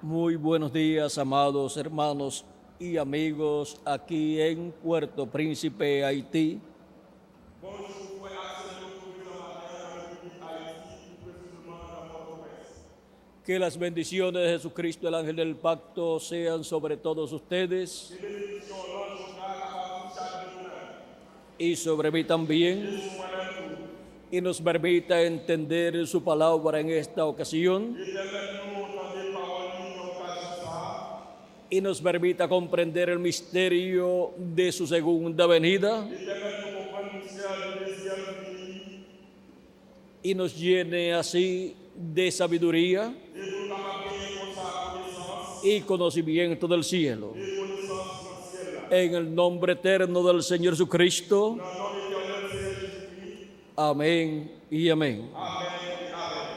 Muy buenos días, amados hermanos y amigos aquí en Puerto Príncipe, Haití. Bonjour, frères et sœurs, nous nous trouvons ce matin dans la République Haïti, plus précisément dans Port-au-Prince. Que las bendiciones de Jesucristo, el ángel del pacto, sean sobre todos ustedes Que bénédiction, l'ange journal, capable chaque de nous-mêmes. y sobre mí también, Jésus, moi-même, tout. y nos permita entender su palabra en esta ocasión Et permettez-nous d'entendre parole dans l'occasion ça. y nos permita comprender el misterio de su segunda venida Et permettez-nous comprendre le mystère du deuxième venue. y nos llene así de sabiduría Et nous capables de gagner comme ça connaissance. y conocimiento del cielo. Et connaissance du ciel. En el nombre eterno del Señor Jesucristo. Dans le nom éternel du Seigneur Jésus-Christ. Amén y amén. Amen et amen.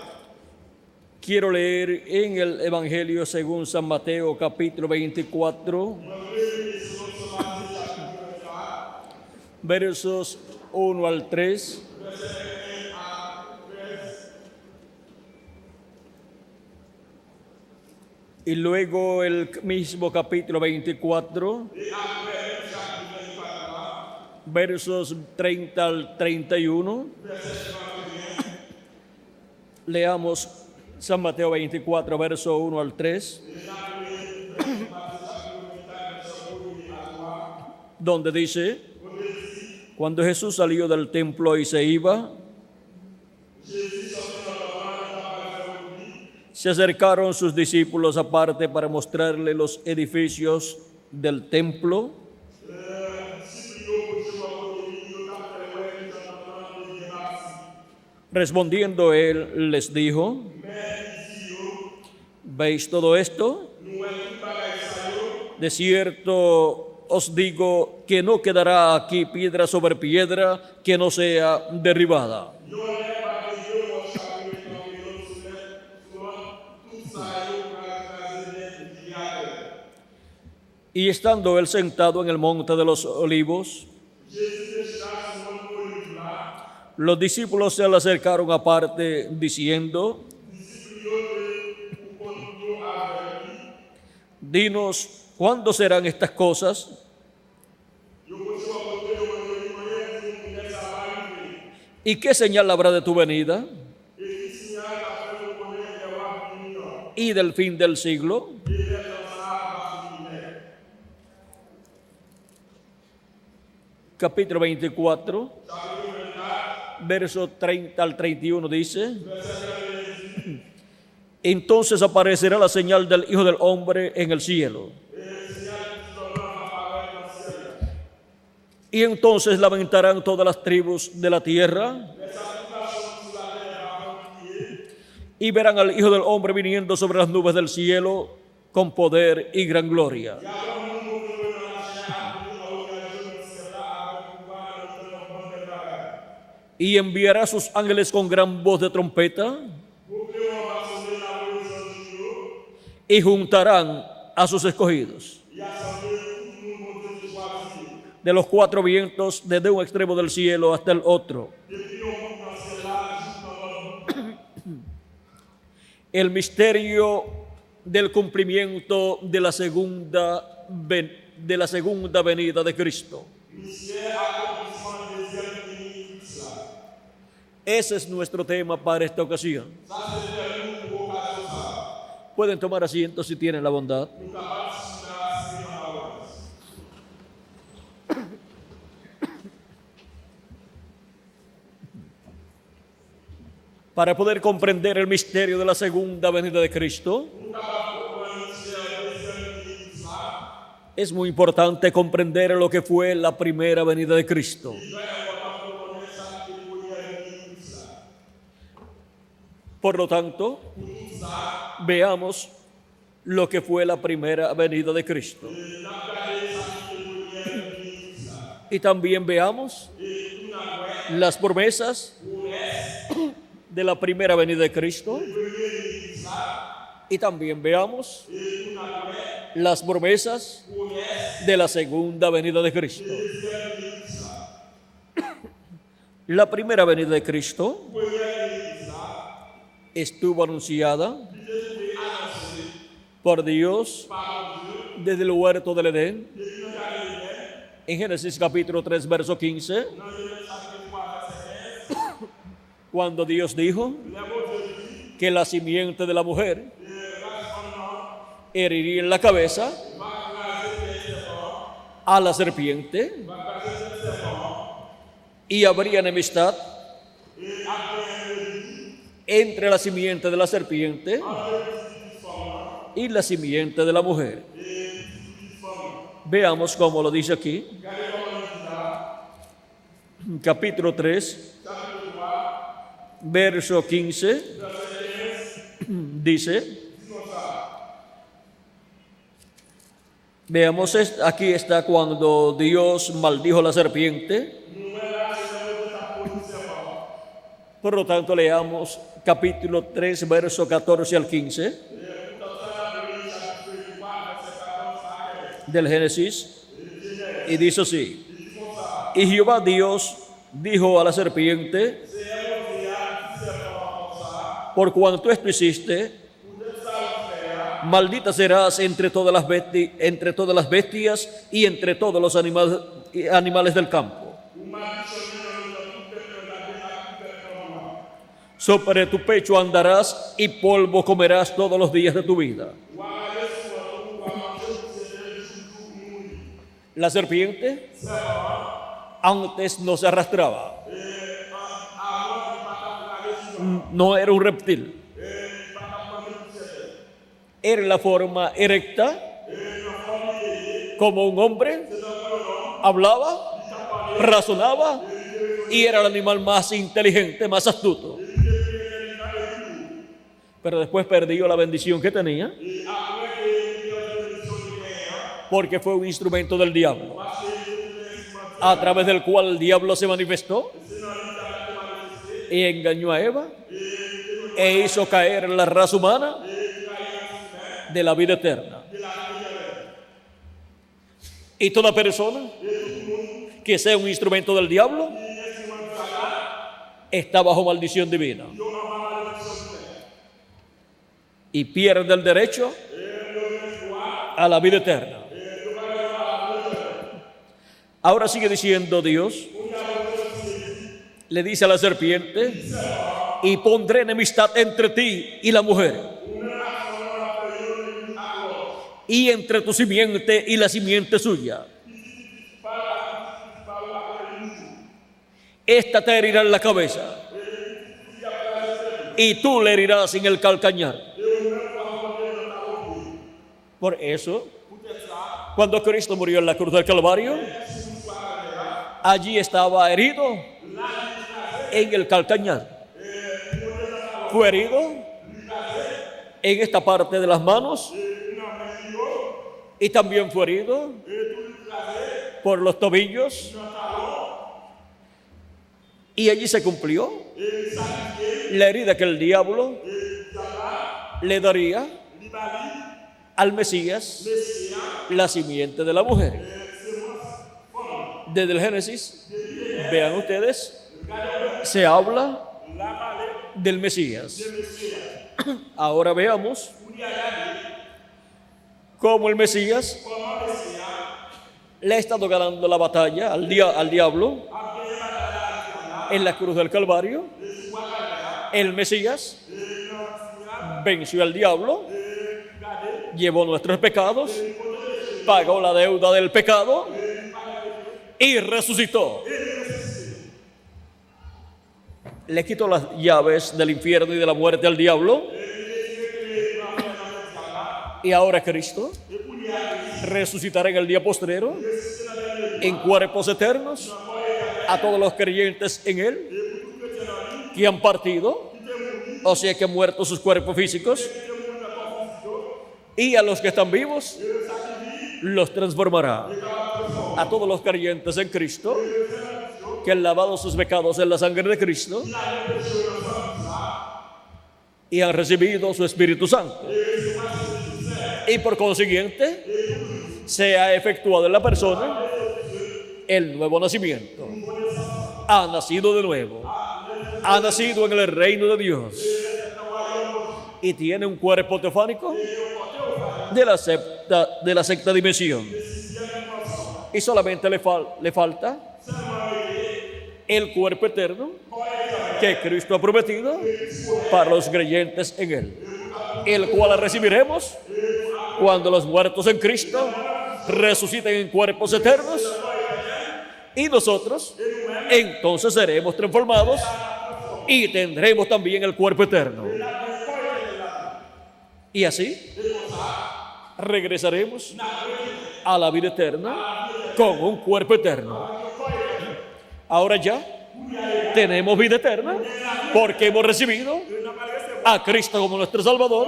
Quiero leer en el Evangelio según San Mateo capítulo 24, Nous allons lire sur ce matin, chapitre 24, versos 1 al 3, versets 1 à 13. y luego el mismo capítulo 24, Et après, le chapitre 24, versos 30 al 31. Leamos San Mateo 24, verso 1 al 3, donde dice: cuando Jesús salió del templo y se iba, se acercaron sus discípulos aparte para mostrarle los edificios del templo. Respondiendo él, les dijo: ¿veis todo esto? De cierto os digo que no quedará aquí piedra sobre piedra que no sea derribada. Y estando él sentado en el monte de los olivos, los discípulos se le acercaron aparte diciendo: dinos, ¿cuándo serán estas cosas? ¿Y qué señal habrá de tu venida y del fin del siglo? Capítulo 24, verso 30 al 31 dice: entonces aparecerá la señal del Hijo del Hombre en el cielo. Y entonces lamentarán todas las tribus de la tierra y verán al Hijo del Hombre viniendo sobre las nubes del cielo con poder y gran gloria. Y enviará a sus ángeles con gran voz de trompeta y juntarán a sus escogidos de los cuatro vientos, desde un extremo del cielo hasta el otro. El misterio del cumplimiento de la segunda venida de Cristo. Ese es nuestro tema para esta ocasión. Pueden tomar asiento si tienen la bondad. Para poder comprender el misterio de la segunda venida de Cristo, es muy importante comprender lo que fue la primera venida de Cristo. Por lo tanto, veamos lo que fue la primera venida de Cristo. Y también veamos las promesas de la primera venida de Cristo. Y también veamos las promesas de la segunda venida de Cristo. La primera venida de Cristo estuvo anunciada por Dios desde el huerto del Edén. En Génesis capítulo 3, verso 15, cuando Dios dijo que la simiente de la mujer heriría en la cabeza a la serpiente y habría enemistad entre la simiente de la serpiente y la simiente de la mujer. Veamos cómo lo dice aquí. Capítulo 3, verso 15, dice, veamos, aquí está cuando Dios maldijo a la serpiente. Por lo tanto, leamos capítulo 3, verso 14 al 15 del Génesis, y dice así: y Jehová Dios dijo a la serpiente: por cuanto esto hiciste, maldita serás entre todas las bestias y entre todos los animales del campo. Sobre tu pecho andarás y polvo comerás todos los días de tu vida. La serpiente antes no se arrastraba. No era un reptil. Era la forma erecta, como un hombre, hablaba, razonaba y era el animal más inteligente, más astuto. Pero después perdió la bendición que tenía porque fue un instrumento del diablo, a través del cual el diablo se manifestó y engañó a Eva e hizo caer la raza humana de la vida eterna. Y toda persona que sea un instrumento del diablo está bajo maldición divina y pierde el derecho a la vida eterna. Ahora sigue diciendo Dios, le dice a la serpiente: y pondré enemistad entre ti y la mujer, y entre tu simiente y la simiente suya. Esta te herirá en la cabeza y tú le herirás en el calcañar. Por eso, cuando Cristo murió en la cruz del Calvario, allí estaba herido en el calcañar. Fue herido en esta parte de las manos y también fue herido por los tobillos. Y allí se cumplió la herida que el diablo le daría al Mesías, la simiente de la mujer. Desde el Génesis, vean ustedes, se habla del Mesías. Ahora veamos cómo el Mesías le ha estado ganando la batalla al diablo en la cruz del Calvario. El Mesías venció al diablo, llevó nuestros pecados, pagó la deuda del pecado y resucitó. Le quitó las llaves del infierno y de la muerte al diablo. Y ahora Cristo resucitará en el día postrero en cuerpos eternos a todos los creyentes en Él que han partido, o sea que han muerto sus cuerpos físicos, y a los que están vivos los transformará. A todos los creyentes en Cristo que han lavado sus pecados en la sangre de Cristo y han recibido su Espíritu Santo, y por consiguiente se ha efectuado en la persona el nuevo nacimiento. Ha nacido de nuevo, ha nacido en el reino de Dios y tiene un cuerpo teofánico de la sexta dimensión. Y solamente le falta el cuerpo eterno que Cristo ha prometido para los creyentes en Él, el cual recibiremos cuando los muertos en Cristo resuciten en cuerpos eternos, y nosotros entonces seremos transformados y tendremos también el cuerpo eterno. Y así regresaremos a la vida eterna con un cuerpo eterno. Ahora ya tenemos vida eterna porque hemos recibido a Cristo como nuestro Salvador,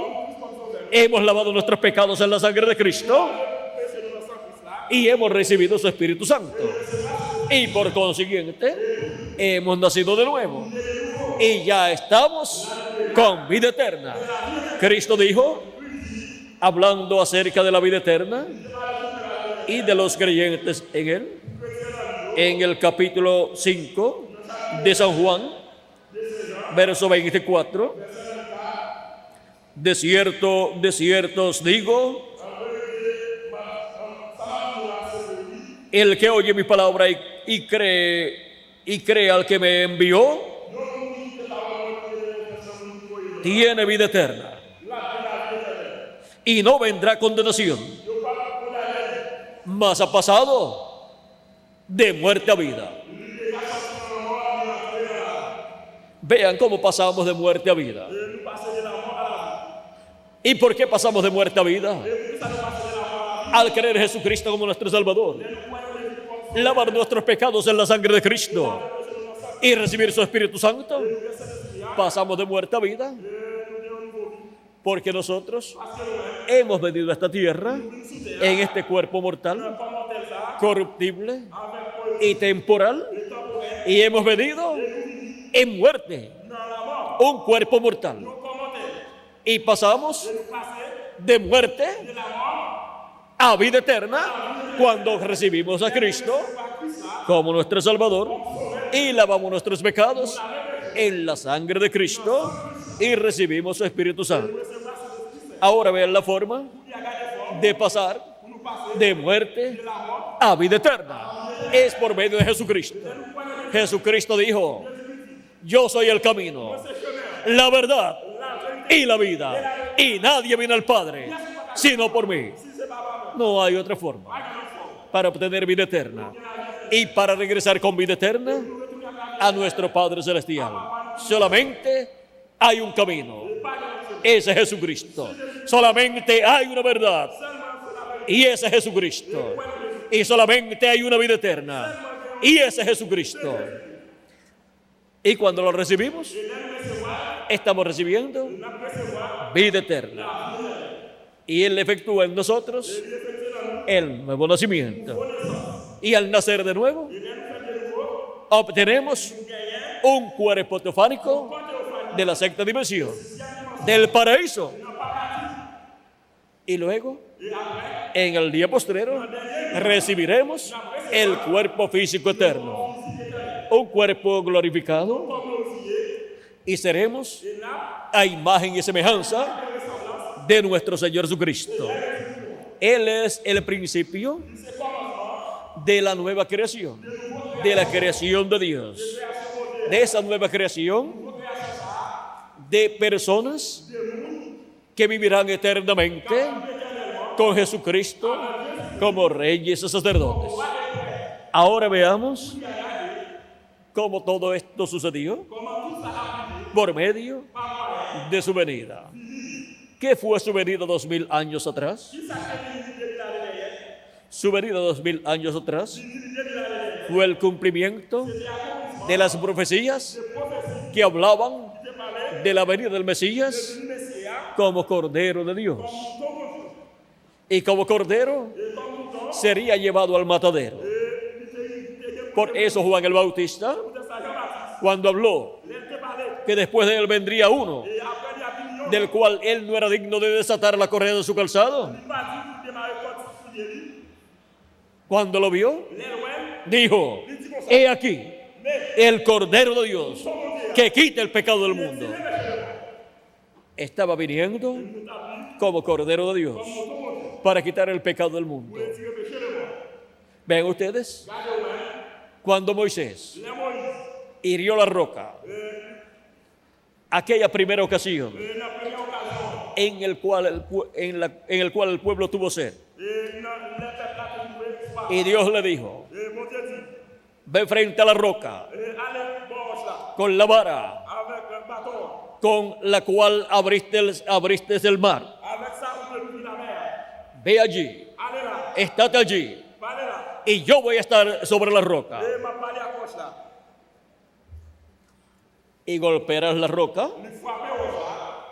hemos lavado nuestros pecados en la sangre de Cristo y hemos recibido su Espíritu Santo. Y por consiguiente hemos nacido de nuevo y ya estamos con vida eterna. Cristo dijo, hablando acerca de la vida eterna y de los creyentes en Él, en el capítulo 5 de San Juan, verso 24, de cierto os digo, el que oye mi palabra y cree al que me envió, tiene vida eterna y no vendrá condenación, mas ha pasado de muerte a vida. Vean cómo pasamos de muerte a vida. ¿Y por qué pasamos de muerte a vida? Al creer en Jesucristo como nuestro Salvador, lavar nuestros pecados en la sangre de Cristo y recibir su Espíritu Santo, pasamos de muerte a vida. Porque nosotros hemos venido a esta tierra en este cuerpo mortal, corruptible y temporal, y hemos venido en muerte, un cuerpo mortal, y pasamos de muerte a vida eterna cuando recibimos a Cristo como nuestro Salvador y lavamos nuestros pecados en la sangre de Cristo y recibimos su Espíritu Santo. Ahora vean la forma de pasar de muerte a vida eterna. Es por medio de Jesucristo. Jesucristo dijo, yo soy el camino, la verdad y la vida, y nadie viene al Padre sino por mí. No hay otra forma para obtener vida eterna y para regresar con vida eterna a nuestro Padre Celestial. Solamente hay un camino, ese es Jesucristo. Solamente hay una verdad y ese es Jesucristo. Y solamente hay una vida eterna y ese es Jesucristo. Y cuando lo recibimos, estamos recibiendo vida eterna. Y Él efectúa en nosotros el nuevo nacimiento. Y al nacer de nuevo, obtenemos un cuerpo teofánico de la sexta dimensión, del paraíso. Y luego, en el día postrero, recibiremos el cuerpo físico eterno, un cuerpo glorificado, y seremos a imagen y semejanza de nuestro Señor Jesucristo. Él es el principio de la nueva creación, de la creación de Dios, de esa nueva creación de personas que vivirán eternamente con Jesucristo como reyes y sacerdotes. Ahora veamos cómo todo esto sucedió por medio de su venida. ¿Qué fue su venida 2000 años atrás? Su venida 2000 años atrás fue el cumplimiento de las profecías que hablaban de la venida del Mesías como Cordero de Dios. Y como Cordero sería llevado al matadero. Por eso Juan el Bautista, cuando habló que después de él vendría uno, del cual él no era digno de desatar la correa de su calzado, cuando lo vio, dijo, he aquí el Cordero de Dios que quita el pecado del mundo. estaba viniendo como Cordero de Dios para quitar el pecado del mundo. Vean ustedes, cuando Moisés hirió la roca, aquella primera ocasión en el cual el pueblo tuvo sed, y Dios le dijo: ve frente a la roca con la vara con la cual abriste el mar. Ve allí, estate allí, y yo voy a estar sobre la roca. Y golpearás la roca,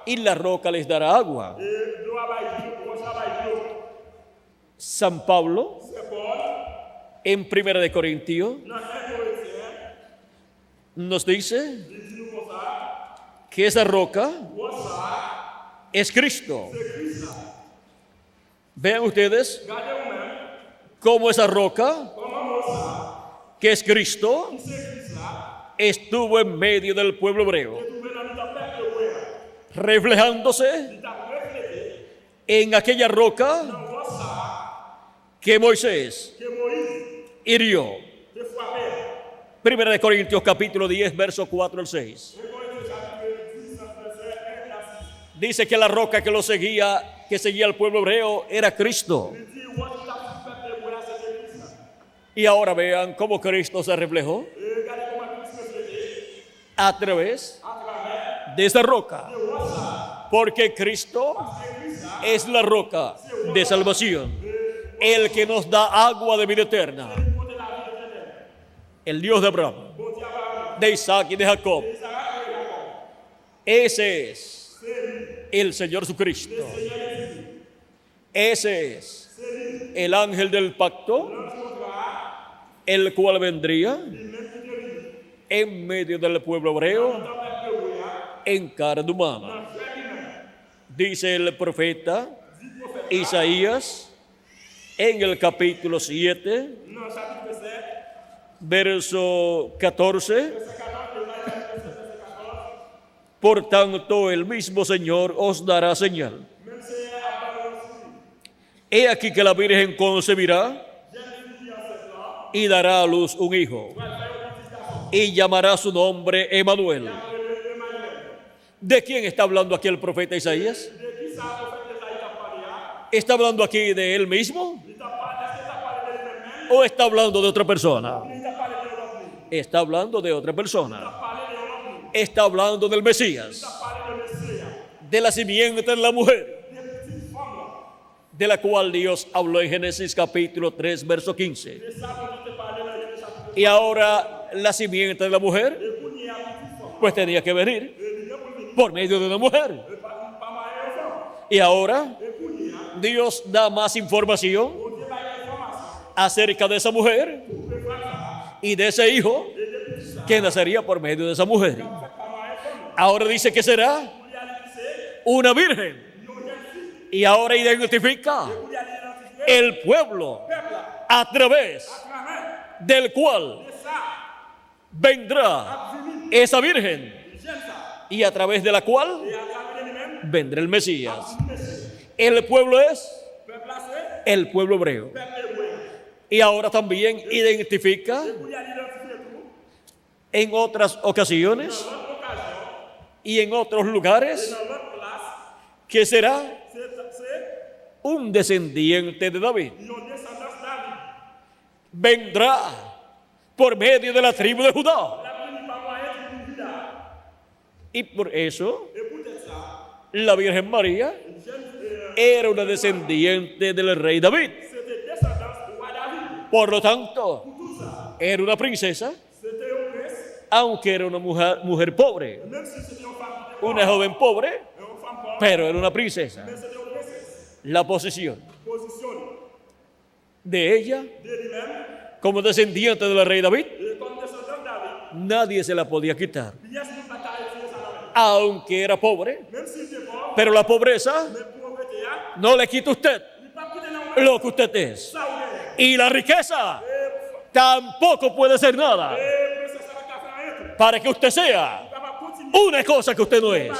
y la roca les dará agua. San Pablo, en 1 de Corintios, nos dice que esa roca es Cristo. Vean ustedes cómo esa roca, que es Cristo, estuvo en medio del pueblo hebreo, reflejándose en aquella roca que Moisés hirió. 1 de Corintios capítulo 10, verso 4 al 6. Dice que la roca que seguía al pueblo hebreo era Cristo. Y ahora vean cómo Cristo se reflejó a través de esa roca. Porque Cristo es la roca de salvación, el que nos da agua de vida eterna. El Dios de Abraham, de Isaac y de Jacob. Ese es el Señor Jesucristo. Ese es el ángel del pacto, el cual vendría en medio del pueblo hebreo en carne humana. Dice el profeta Isaías en el capítulo 7, verso 14. Por tanto, el mismo Señor os dará señal. He aquí que la Virgen concebirá y dará a luz un hijo, y llamará su nombre Emmanuel. ¿De quién está hablando aquí el profeta Isaías? ¿Está hablando aquí de él mismo? ¿O está hablando de otra persona? Está hablando de otra persona. Está hablando del Mesías, de la simiente de la mujer, de la cual Dios habló en Génesis capítulo 3, verso 15. Y ahora la simiente de la mujer, pues tenía que venir por medio de una mujer. Y ahora Dios da más información acerca de esa mujer y de ese hijo que nacería por medio de esa mujer. Ahora dice que será una virgen. Y ahora identifica el pueblo a través del cual vendrá esa virgen y a través de la cual vendrá el Mesías. El pueblo es el pueblo hebreo. Y ahora también identifica en otras ocasiones y en otros lugares que será un descendiente de David. Vendrá por medio de la tribu de Judá. Y por eso la Virgen María era una descendiente del rey David. Por lo tanto, era una princesa, aunque era una mujer pobre, una joven pobre, pero era una princesa. La posición de ella como descendiente del rey David, nadie se la podía quitar, aunque era pobre. Pero la pobreza no le quita a usted lo que usted es, y la riqueza tampoco puede ser nada para que usted sea una cosa que usted no es.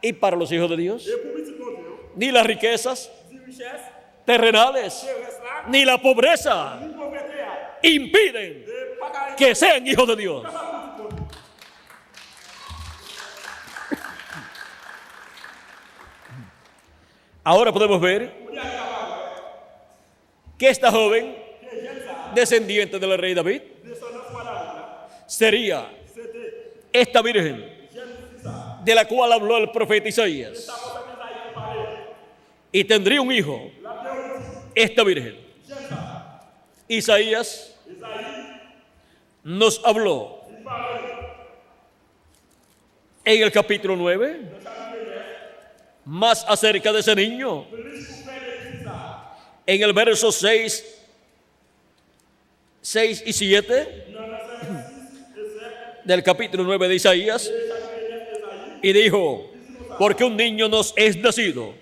y para los hijos de Dios, et pour petit bon Dieu, ni las riquezas di richesse, terrenales, terrestre là, ni la pobreza ni pauvreté là, impiden et pas qu'à que sean hijos de Dios. capable pour petit bon Dieu. Ahora podemos ver que esta joven, descendiente del rey David, Descendance madame, sería c'était esta virgen jeune fille ça. de la cual habló el profeta Isaías, Ça prophète Isaïe parlait. y tendría un hijo, La Bible esta virgen. dit, jeune ça. Isaías Isaïe, nos habló il parlait. en el capítulo 9 más acerca de ese niño. Plus pour faire des filles ça. En el verso 6 y 7 Dans le verset 6 et 7, del capítulo 9 de Isaías, y dijo, porque un niño nos es nacido,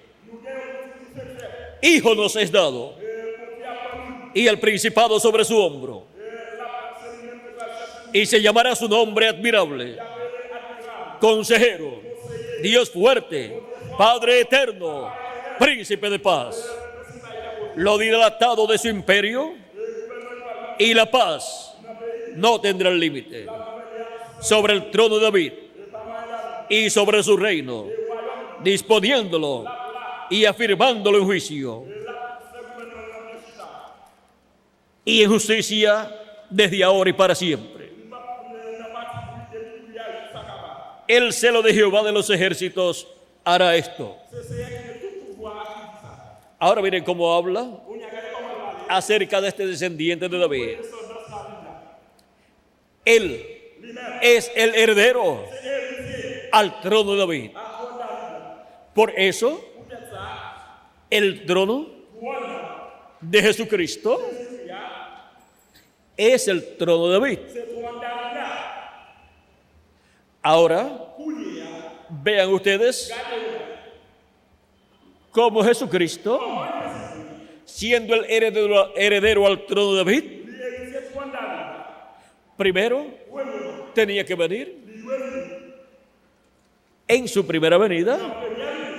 hijo nos es dado, y el principado sobre su hombro, y se llamará su nombre admirable, consejero, Dios fuerte, Padre eterno, príncipe de paz. Lo dilatado de su imperio y la paz no tendrá límite sobre el trono de David y sobre su reino, disponiéndolo y afirmándolo en juicio y en justicia desde ahora y para siempre. El celo de Jehová de los ejércitos hará esto. Ahora miren cómo habla acerca de este descendiente de David. Él es el heredero al trono de David. Por eso, el trono de Jesucristo es el trono de David. Ahora, vean ustedes cómo Jesucristo, siendo el heredero al trono de David, primero tenía que venir en su primera venida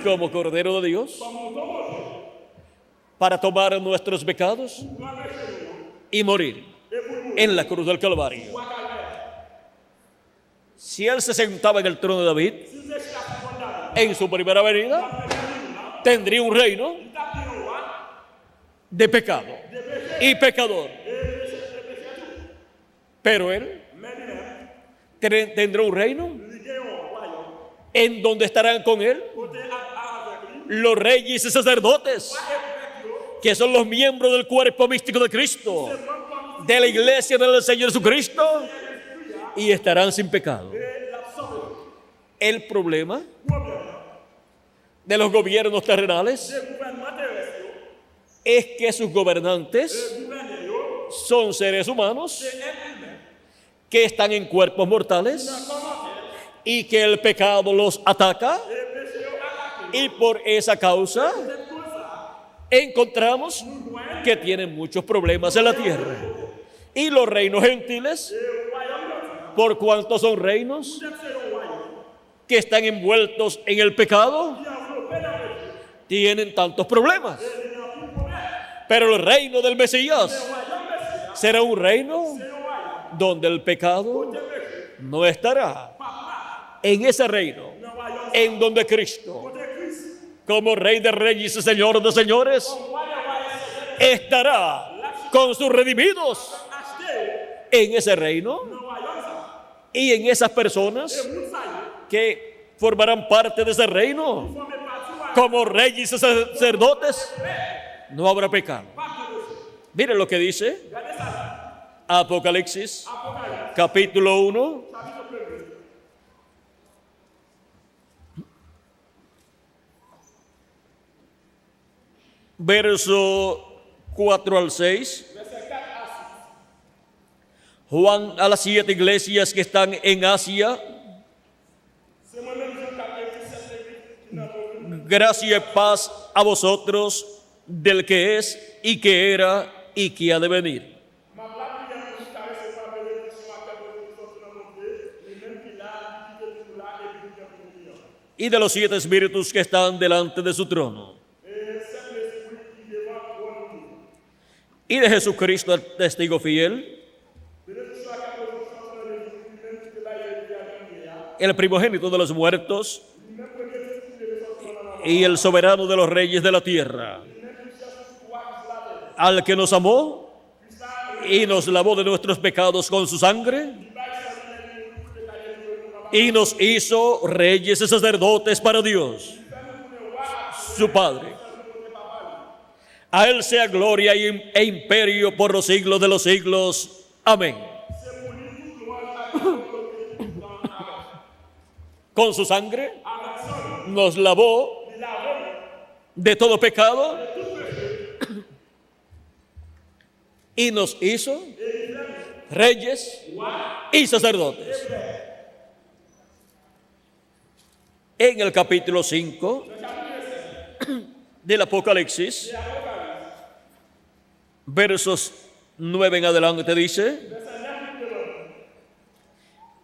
como Cordero de Dios para tomar nuestros pecados y morir en la cruz del Calvario. Si él se sentaba en el trono de David en su primera venida, tendría un reino de pecado y pecador. Pero él tendrá un reino en donde estarán con él los reyes y sacerdotes, que son los miembros del cuerpo místico de Cristo, de la iglesia del Señor Jesucristo, y estarán sin pecado. El problema de los gobiernos terrenales es que sus gobernantes son seres humanos que están en cuerpos mortales y que el pecado los ataca, y por esa causa encontramos que tienen muchos problemas en la tierra. Y los reinos gentiles, por cuanto son reinos que están envueltos en el pecado, tienen tantos problemas. Pero el reino del Mesías será un reino donde el pecado no estará. En ese reino, en donde Cristo, como Rey de Reyes y Señor de Señores, estará con sus redimidos. En ese reino y en esas personas que formarán parte de ese reino, como reyes y sacerdotes, no habrá pecado. Miren lo que dice Apocalipsis, capítulo 1, verso 4 al 6. Juan a las 7 iglesias que están en Asia: gracia y paz a vosotros del que es y que era y que ha de venir. y de los 7 espíritus que están delante de su trono, et 7 esprits qui devant trône Dieu. y de Jesucristo el testigo fiel, De Jésus soit capable de chanter le jour même que là il est à el primogénito de los muertos même premier esprit de sortir dans la y el soberano de los reyes de la tierra, al que nos amó y nos lavó de nuestros pecados con su sangre y nos hizo reyes y sacerdotes para Dios, su Padre. A Él sea gloria e imperio por los siglos de los siglos. Amén. Con su sangre nos lavó de todo pecado y nos hizo reyes y sacerdotes. En el capítulo 5 del Apocalipsis, versos 9 en adelante dice: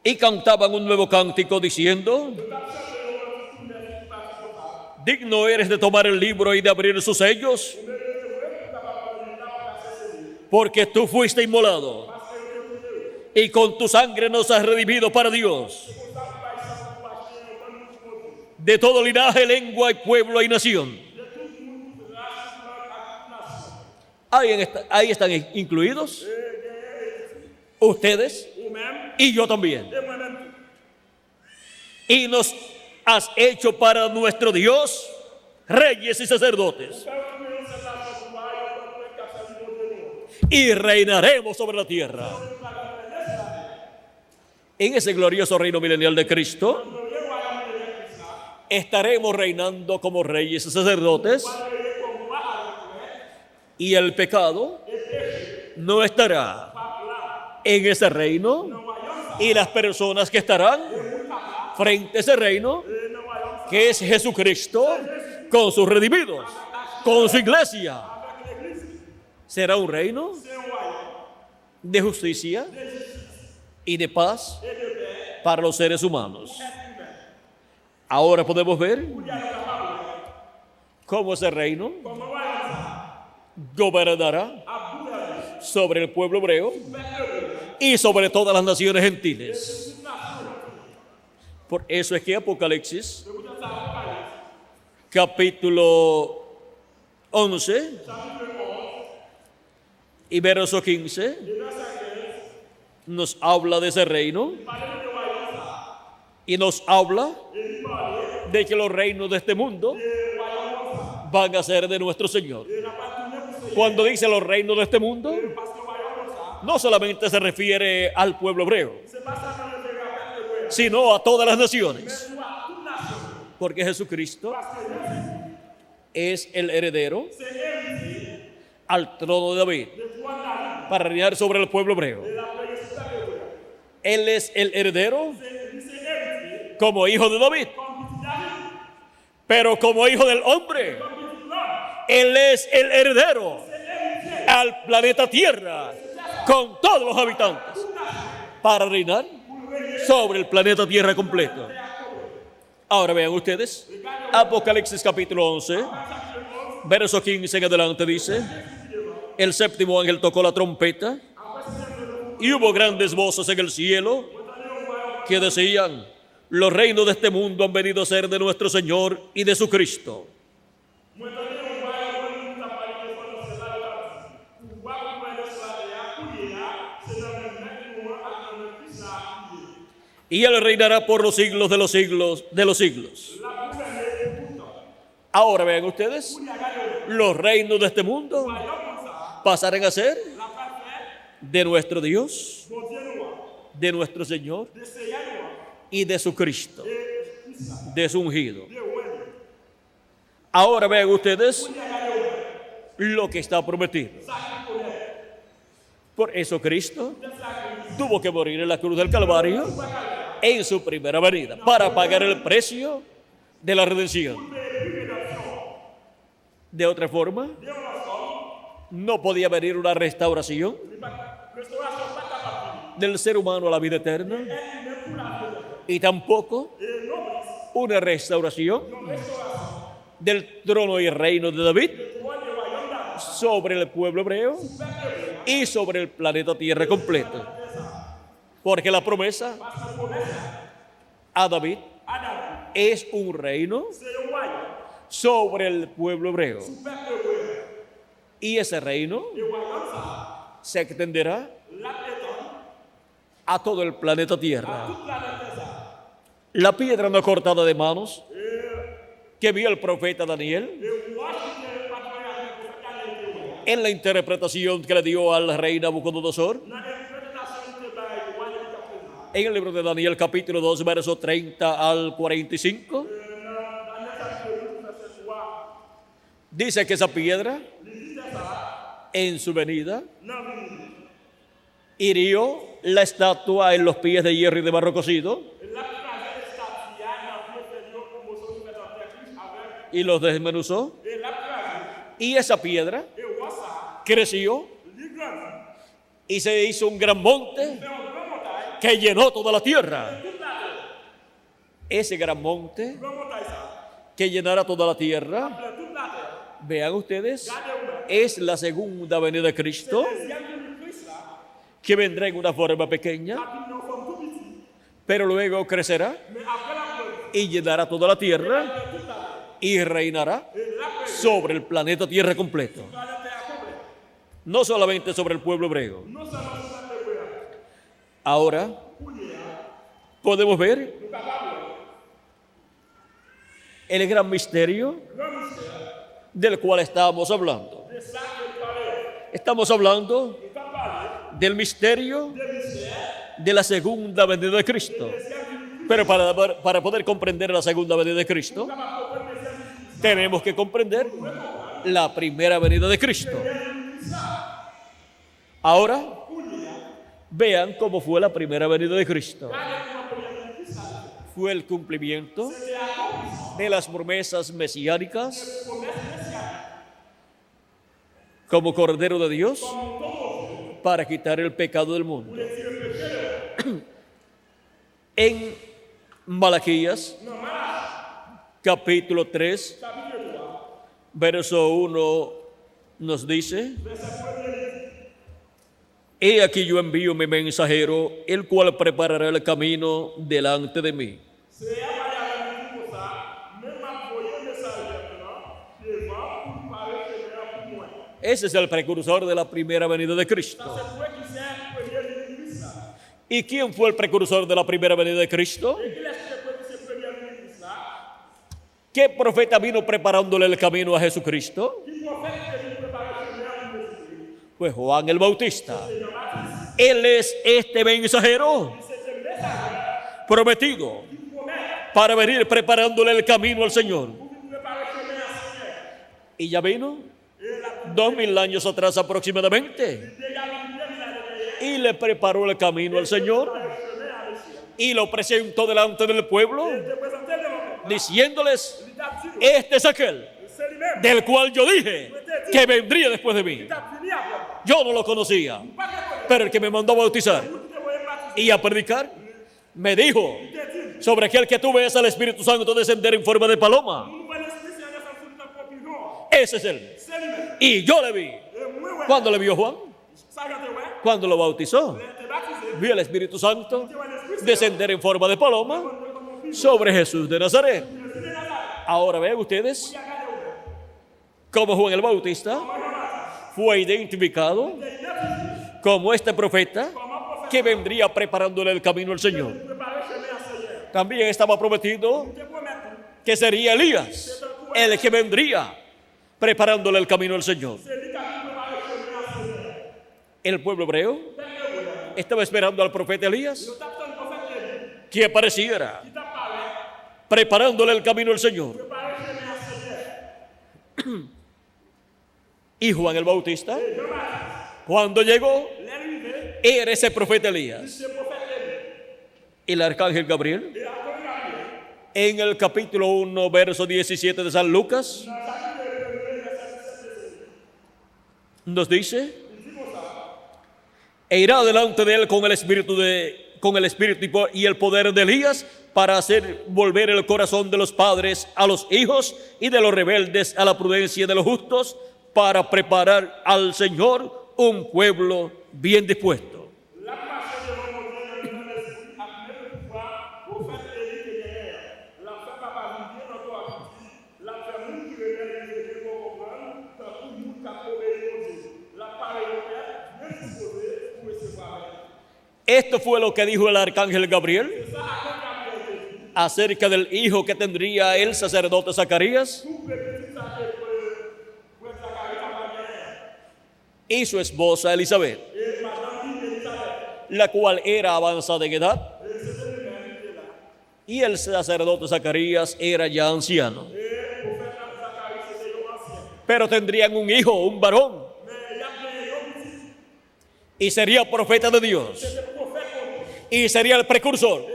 y cantaban un nuevo cántico diciendo: digno eres de tomar el libro y de abrir sus sellos, porque tú fuiste inmolado y con tu sangre nos has redimido para Dios, de todo linaje, lengua y pueblo y nación. Ahí están incluidos ustedes y yo también. Y nos has hecho para nuestro Dios reyes y sacerdotes, y reinaremos sobre la tierra. En ese glorioso reino milenial de Cristo estaremos reinando como reyes y sacerdotes, y el pecado no estará en ese reino, y las personas que estarán frente a ese reino, que es Jesucristo con sus redimidos, con su iglesia, será un reino de justicia y de paz para los seres humanos. Ahora podemos ver cómo ese reino gobernará sobre el pueblo hebreo y sobre todas las naciones gentiles. Por eso es que Apocalipsis, capítulo 11 y verso 15, nos habla de ese reino y nos habla de que los reinos de este mundo van a ser de nuestro Señor. Cuando dice los reinos de este mundo, no solamente se refiere al pueblo hebreo, sino a todas las naciones, porque Jesucristo es el heredero al trono de David para reinar sobre el pueblo hebreo. Él es el heredero como hijo de David, pero como hijo del hombre, Él es el heredero al planeta Tierra con todos los habitantes para reinar sobre el planeta Tierra completo. Ahora vean ustedes, Apocalipsis capítulo 11, verso 15 en adelante dice: el séptimo ángel tocó la trompeta y hubo grandes voces en el cielo que decían: los reinos de este mundo han venido a ser de nuestro Señor y de su Cristo. Y Él reinará por los siglos de los siglos de los siglos. Ahora vean ustedes, los reinos de este mundo pasarán a ser de nuestro Dios, de nuestro Señor y de su Cristo, de su ungido. Ahora vean ustedes lo que está prometido. Por eso Cristo tuvo que morir en la cruz del Calvario en su primera venida para pagar el precio de la redención. De otra forma, no podía venir una restauración del ser humano a la vida eterna, y tampoco una restauración del trono y reino de David sobre el pueblo hebreo y sobre el planeta Tierra completo. Porque la promesa a David es un reino sobre el pueblo hebreo. Y ese reino se extenderá a todo el planeta Tierra. La piedra no cortada de manos que vio el profeta Daniel en la interpretación que le dio al rey Nabucodonosor en el libro de Daniel capítulo 2 verso 30 al 45 dice que esa piedra en su venida hirió la estatua en los pies de hierro y de barro cocido y los desmenuzó, y esa piedra creció y se hizo un gran monte que llenó toda la tierra. Ese gran monte que llenará toda la tierra, vean ustedes, es la segunda venida de Cristo, que vendrá en una forma pequeña, pero luego crecerá y llenará toda la tierra y reinará sobre el planeta Tierra completo, no solamente sobre el pueblo hebreo. Ahora podemos ver el gran misterio del cual estamos hablando. Estamos hablando del misterio de la segunda venida de Cristo. Pero para poder comprender la segunda venida de Cristo, tenemos que comprender la primera venida de Cristo. Ahora, vean cómo fue la primera venida de Cristo. Fue el cumplimiento de las promesas mesiánicas como Cordero de Dios para quitar el pecado del mundo. En Malaquías, capítulo 3, verso 1, nos dice: He aquí yo envío mi mensajero, el cual preparará el camino delante de mí. Ese es el precursor de la primera venida de Cristo. ¿Y quién fue el precursor de la primera venida de Cristo? ¿Qué profeta vino preparándole el camino a Jesucristo? Pues Juan el Bautista. Él es este mensajero prometido para venir preparándole el camino al Señor. Y ya vino 2000 años atrás aproximadamente y le preparó el camino al Señor y lo presentó delante del pueblo diciéndoles: este es aquel del cual yo dije que vendría después de mí. Yo no lo conocía, pero el que me mandó a bautizar y a predicar me dijo sobre aquel que tú ves al Espíritu Santo descender en forma de paloma. Ese es él. Y yo le vi. ¿Cuándo le vio Juan? Cuando lo bautizó. Vio al Espíritu Santo descender en forma de paloma sobre Jesús de Nazaret. Ahora vean ustedes cómo Juan el Bautista fue identificado como este profeta que vendría preparándole el camino al Señor. También estaba prometido que sería Elías el que vendría preparándole el camino al Señor. El pueblo hebreo estaba esperando al profeta Elías que apareciera preparándole el camino al Señor. Y Juan el Bautista, cuando llegó, era ese profeta Elías. El arcángel Gabriel, en el capítulo 1, verso 17 de San Lucas, nos dice: e irá delante de él con el espíritu de con el espíritu y el poder de Elías para hacer volver el corazón de los padres a los hijos y de los rebeldes a la prudencia de los justos, para preparar al Señor un pueblo bien dispuesto. Esto fue lo que dijo el arcángel Gabriel acerca del hijo que tendría el sacerdote Zacarías y su esposa Elizabeth, la cual era avanzada en edad, y el sacerdote Zacarías era ya anciano. Pero tendrían un hijo, un varón, y sería profeta de Dios, y sería el precursor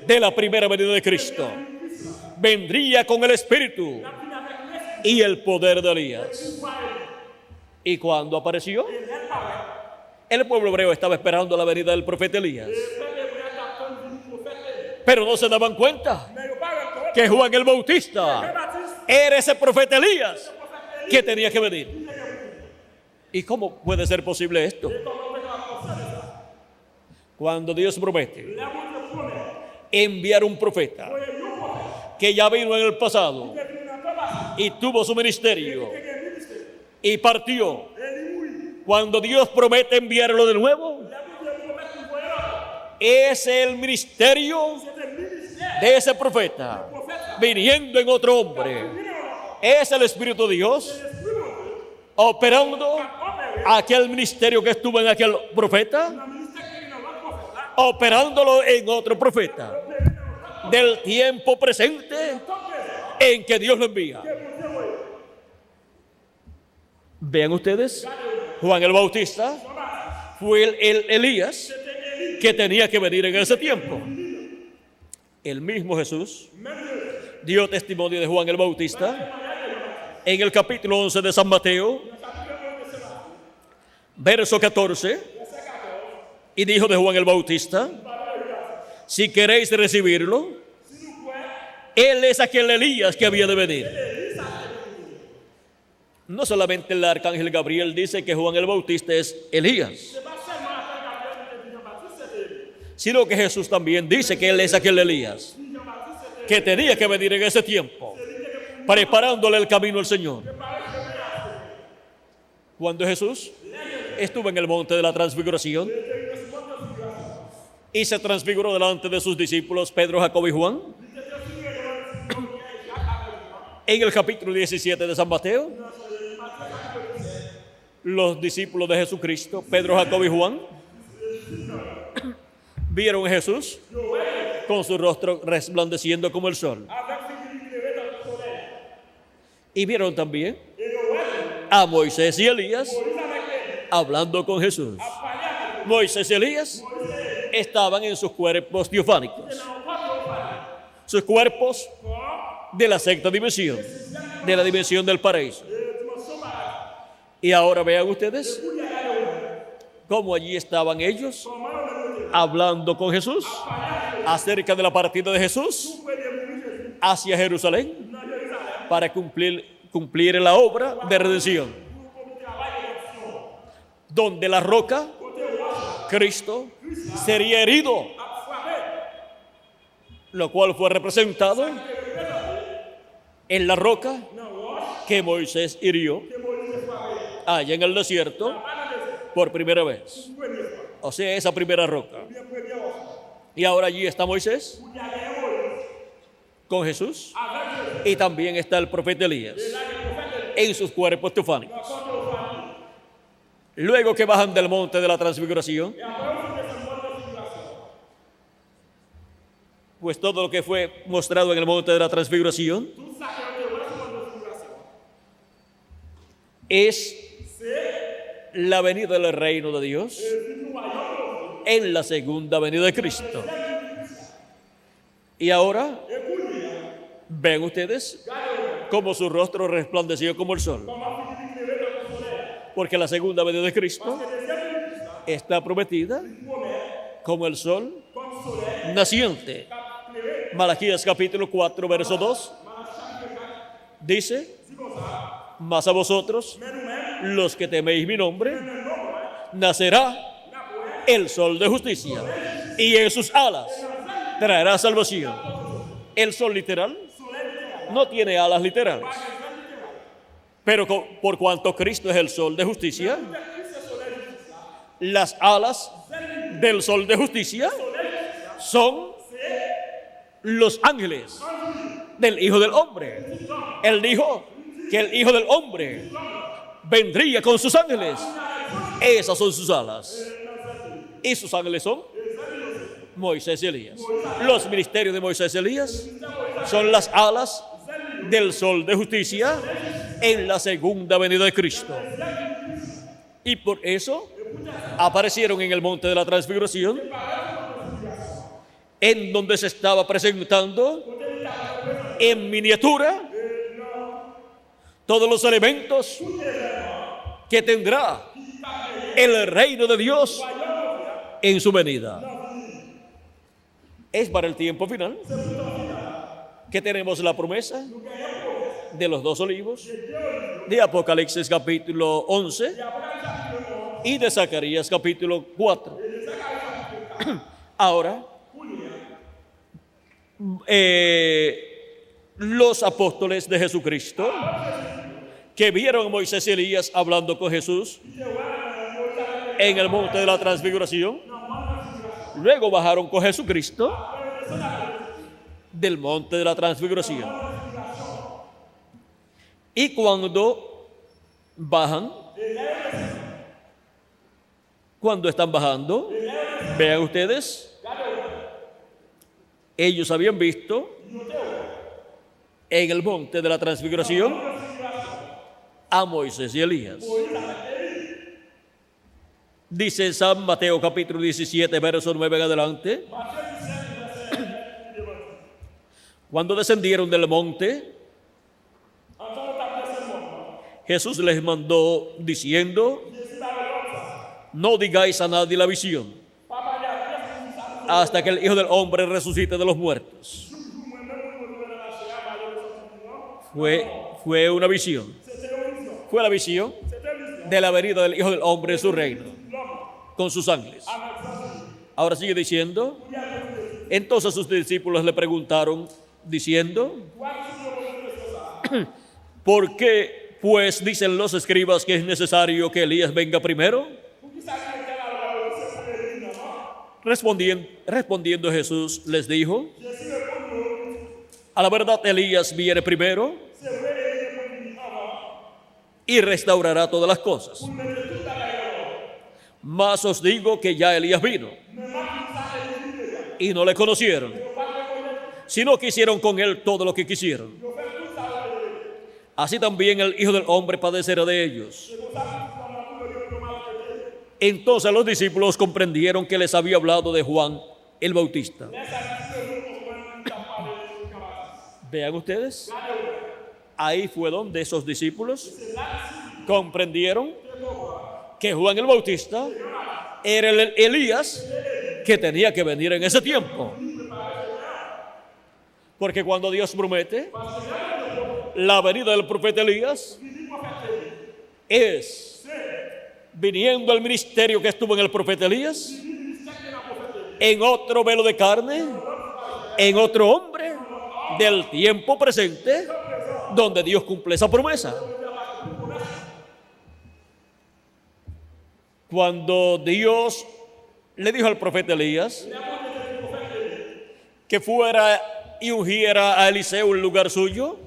de la primera venida de Cristo. Vendría con el espíritu y el poder de Elías. Y cuando apareció, el pueblo hebreo estaba esperando la venida del profeta Elías, pero no se daban cuenta que Juan el Bautista era ese profeta Elías que tenía que venir. ¿Y cómo puede ser posible esto? Cuando Dios promete enviar un profeta que ya vino en el pasado y tuvo su ministerio y partió, cuando Dios promete enviarlo de nuevo, es el ministerio de ese profeta viniendo en otro hombre. Es el Espíritu de Dios operando aquel ministerio que estuvo en aquel profeta, operándolo en otro profeta del tiempo presente en que Dios lo envía. Vean ustedes, Juan el Bautista fue el Elías que tenía que venir en ese tiempo. El mismo Jesús dio testimonio de Juan el Bautista en el capítulo 11 de San Mateo, verso 14, y dijo de Juan el Bautista: si queréis recibirlo, él es aquel Elías que había de venir. No solamente el arcángel Gabriel dice que Juan el Bautista es Elías, sino que Jesús también dice que él es aquel Elías que tenía que venir en ese tiempo, preparándole el camino al Señor. Cuando Jesús estuvo en el monte de la transfiguración y se transfiguró delante de sus discípulos Pedro, Jacobo y Juan, en el capítulo 17 de San Mateo, los discípulos de Jesucristo, Pedro, Jacobo y Juan, vieron a Jesús con su rostro resplandeciendo como el sol. Y vieron también a Moisés y Elías hablando con Jesús. Moisés y Elías estaban en sus cuerpos teofánicos, sus cuerpos de la sexta dimensión, de la dimensión del paraíso. Y ahora vean ustedes cómo allí estaban ellos hablando con Jesús acerca de la partida de Jesús hacia Jerusalén para cumplir la obra de redención, donde la roca, Cristo, sería herido, lo cual fue representado en la roca que Moisés hirió allá en el desierto por primera vez. O sea, esa primera roca. Y ahora allí está Moisés con Jesús, y también está el profeta Elías en sus cuerpos teofánicos. Luego que bajan del monte de la transfiguración, pues todo lo que fue mostrado en el monte de la transfiguración es la venida del reino de Dios en la segunda venida de Cristo. Y ahora ven ustedes cómo su rostro resplandeció como el sol, porque la segunda venida de Cristo está prometida como el sol naciente. Malaquías capítulo 4, verso 2. Dice, mas a vosotros, los que teméis mi nombre, nacerá el sol de justicia, y en sus alas traerá salvación. El sol literal no tiene alas literales, pero por cuanto Cristo es el sol de justicia, las alas del sol de justicia son los ángeles del Hijo del Hombre. Él dijo que el Hijo del Hombre vendría con sus ángeles. Esas son sus alas. Y sus ángeles son Moisés y Elías. Los ministerios de Moisés y Elías son las alas del sol de justicia en la segunda venida de Cristo. Y por eso aparecieron en el monte de la transfiguración, en donde se estaba presentando en miniatura todos los elementos que tendrá el reino de Dios en su venida. Es para el tiempo final que tenemos la promesa de los 2 olivos, de Apocalipsis capítulo 11 y de Zacarías capítulo 4. Ahora, los apóstoles de Jesucristo que vieron a Moisés y Elías hablando con Jesús en el monte de la transfiguración, luego bajaron con Jesucristo del monte de la transfiguración. Y cuando bajan, cuando están bajando, vean ustedes, ellos habían visto en el monte de la transfiguración a Moisés y Elías. Dice en San Mateo capítulo 17, verso 9 en adelante, cuando descendieron del monte, Jesús les mandó diciendo, no digáis a nadie la visión, hasta que el Hijo del Hombre resucite de los muertos. Fue una visión. Fue la visión de la venida del Hijo del Hombre en su reino, con sus ángeles. Ahora sigue diciendo, entonces sus discípulos le preguntaron, diciendo, ¿por qué pues dicen los escribas que es necesario que Elías venga primero? Respondiendo Jesús les dijo, a la verdad Elías viene primero y restaurará todas las cosas. Mas os digo que ya Elías vino y no le conocieron, sino que hicieron con él todo lo que quisieron. Así también el Hijo del Hombre padecerá de ellos. Entonces los discípulos comprendieron que les había hablado de Juan el Bautista. Vean ustedes, ahí fue donde esos discípulos comprendieron que Juan el Bautista era el Elías que tenía que venir en ese tiempo. Porque cuando Dios promete la venida del profeta Elías, es viniendo al ministerio que estuvo en el profeta Elías, en otro velo de carne, en otro hombre del tiempo presente, donde Dios cumple esa promesa. Cuando Dios le dijo al profeta Elías que fuera y ungiera a Eliseo en lugar suyo,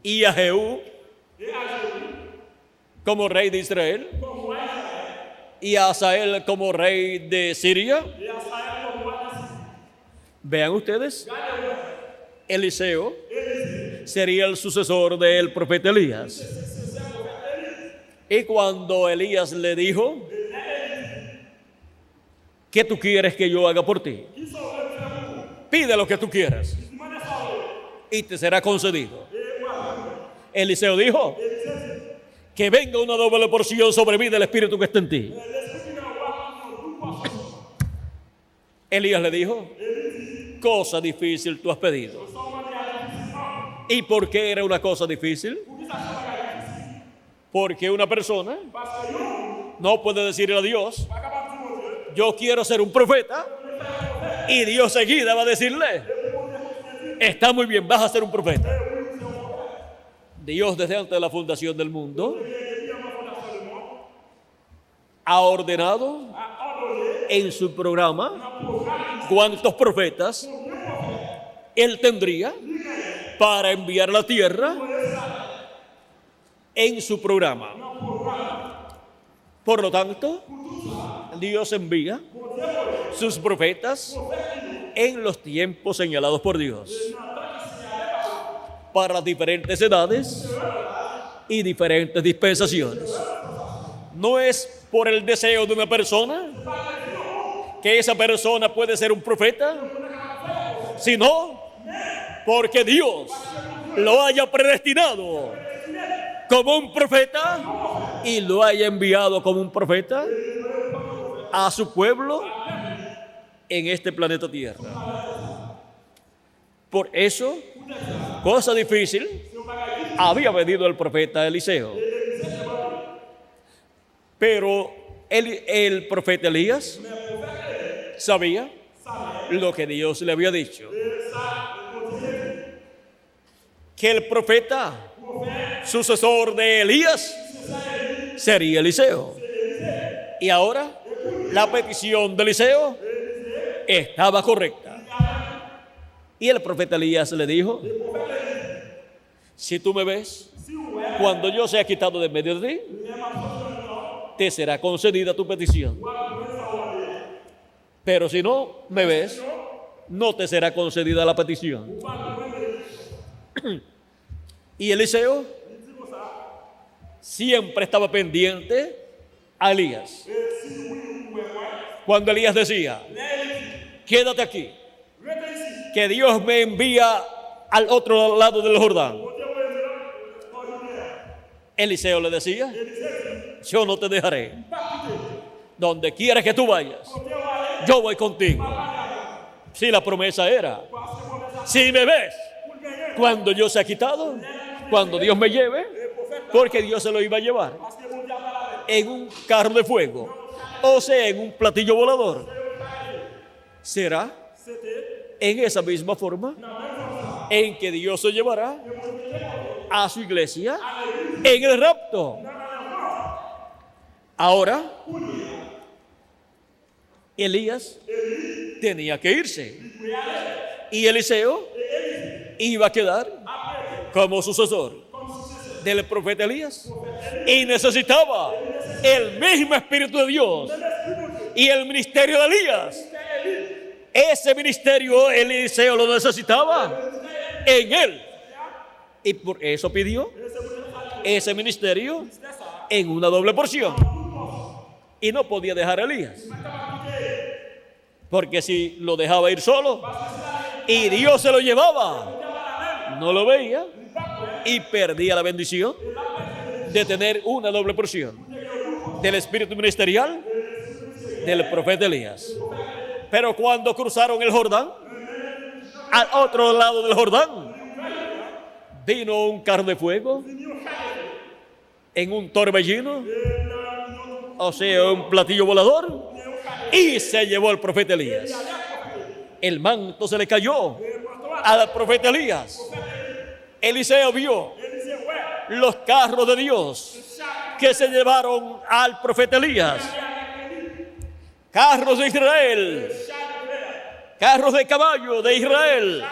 y a Jehú como rey de Israel, y a Asael como rey de Siria. Vean ustedes, Eliseo sería el sucesor del profeta Elías. Y cuando Elías le dijo, ¿qué tú quieres que yo haga por ti? Pide lo que tú quieras y te será concedido. Eliseo dijo, que venga una doble porción sobre mí del Espíritu que está en ti. Elías le dijo, cosa difícil tú has pedido. ¿Y por qué era una cosa difícil? Porque una persona no puede decirle a Dios, yo quiero ser un profeta, y Dios seguida va a decirle, está muy bien, vas a ser un profeta. Dios desde antes de la fundación del mundo ha ordenado en su programa cuántos profetas Él tendría para enviar a la tierra en su programa. Por lo tanto, Dios envía sus profetas en los tiempos señalados por Dios para diferentes edades y diferentes dispensaciones. No es por el deseo de una persona que esa persona puede ser un profeta, sino porque Dios lo haya predestinado como un profeta y lo haya enviado como un profeta a su pueblo en este planeta Tierra. Por eso, cosa difícil había pedido el profeta Eliseo. Pero el profeta Elías sabía lo que Dios le había dicho. Que el profeta sucesor de Elías sería Eliseo. Y ahora la petición de Eliseo estaba correcta. Y el profeta Elías le dijo, si tú me ves, cuando yo sea quitado de medio de ti, te será concedida tu petición. Pero si no me ves, no te será concedida la petición. Y Eliseo siempre estaba pendiente a Elías. Cuando Elías decía, quédate aquí, que Dios me envía al otro lado del Jordán, Eliseo le decía, yo no te dejaré. Donde quiera que tú vayas, yo voy contigo. Si la promesa era, si me ves, cuando yo sea quitado, cuando Dios me lleve, porque Dios se lo iba a llevar en un carro de fuego, o sea, en un platillo volador. Será en esa misma forma en que Dios se llevará a su iglesia en el rapto. Ahora, Elías tenía que irse y Eliseo iba a quedar como sucesor del profeta Elías y necesitaba el mismo Espíritu de Dios y el ministerio de Elías. Ese ministerio Eliseo lo necesitaba en él y por eso pidió ese ministerio en una doble porción y no podía dejar a Elías, porque si lo dejaba ir solo y Dios se lo llevaba, no lo veía y perdía la bendición de tener una doble porción del espíritu ministerial del profeta Elías. Pero cuando cruzaron el Jordán, al otro lado del Jordán, vino un carro de fuego en un torbellino, o sea, un platillo volador, y se llevó al profeta Elías. El manto se le cayó al profeta Elías. Eliseo vio los carros de Dios que se llevaron al profeta Elías. Carros de Israel, carros de caballo de Israel,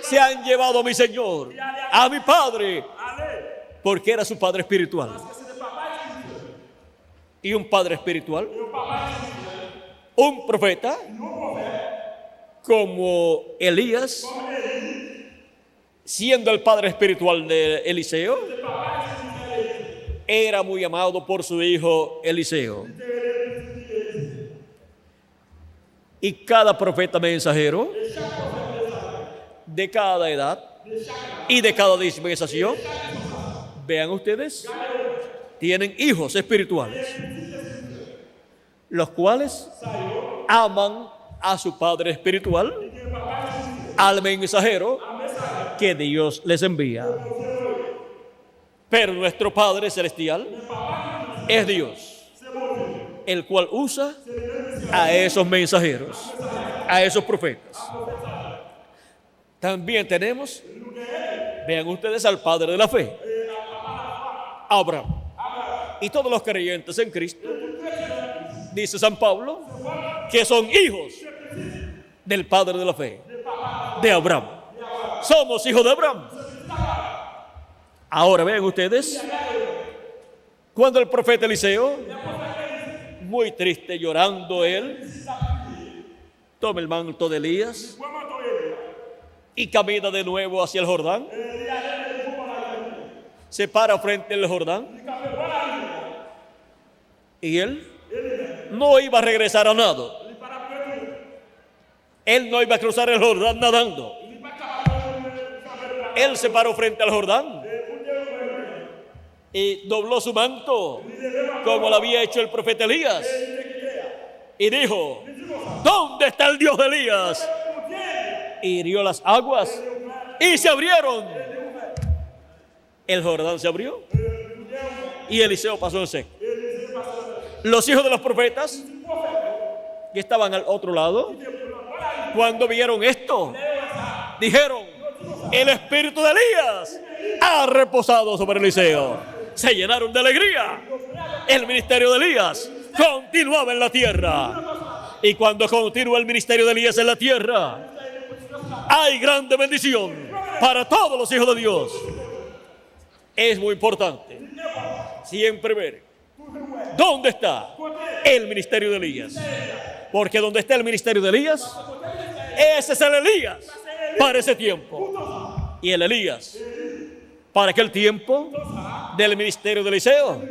se han llevado a mi Señor, a mi Padre, porque era su Padre espiritual. Y un Padre espiritual, un profeta, como Elías, siendo el padre espiritual de Eliseo, era muy amado por su hijo Eliseo. Y cada profeta mensajero, de cada edad y de cada dispensación, vean ustedes, tienen hijos espirituales, los cuales aman a su Padre espiritual, al mensajero que Dios les envía. Pero nuestro Padre celestial es Dios, el cual usa a esos mensajeros, a esos profetas. También tenemos, vean ustedes, al Padre de la fe, Abraham. Y todos los creyentes en Cristo, dice San Pablo, que son hijos del Padre de la fe, de Abraham. Somos hijos de Abraham. Ahora vean ustedes, cuando el profeta Eliseo, muy triste, llorando él, toma el manto de Elías y camina de nuevo hacia el Jordán, se para frente al Jordán, y él no iba a regresar a nado. Él no iba a cruzar el Jordán nadando. Él se paró frente al Jordán y dobló su manto como lo había hecho el profeta Elías y dijo: ¿dónde está el Dios de Elías? Y hirió las aguas y se abrieron. El Jordán se abrió y Eliseo pasó en seco. Los hijos de los profetas que estaban al otro lado, cuando vieron esto, dijeron: el espíritu de Elías ha reposado sobre Eliseo. Se llenaron de alegría. El ministerio de Elías continuaba en la tierra. Y cuando continúa el ministerio de Elías en la tierra, hay grande bendición para todos los hijos de Dios. Es muy importante siempre ver dónde está el ministerio de Elías. Porque donde está el ministerio de Elías, ese es el Elías para ese tiempo. Y el Elías para aquel tiempo del ministerio de Eliseo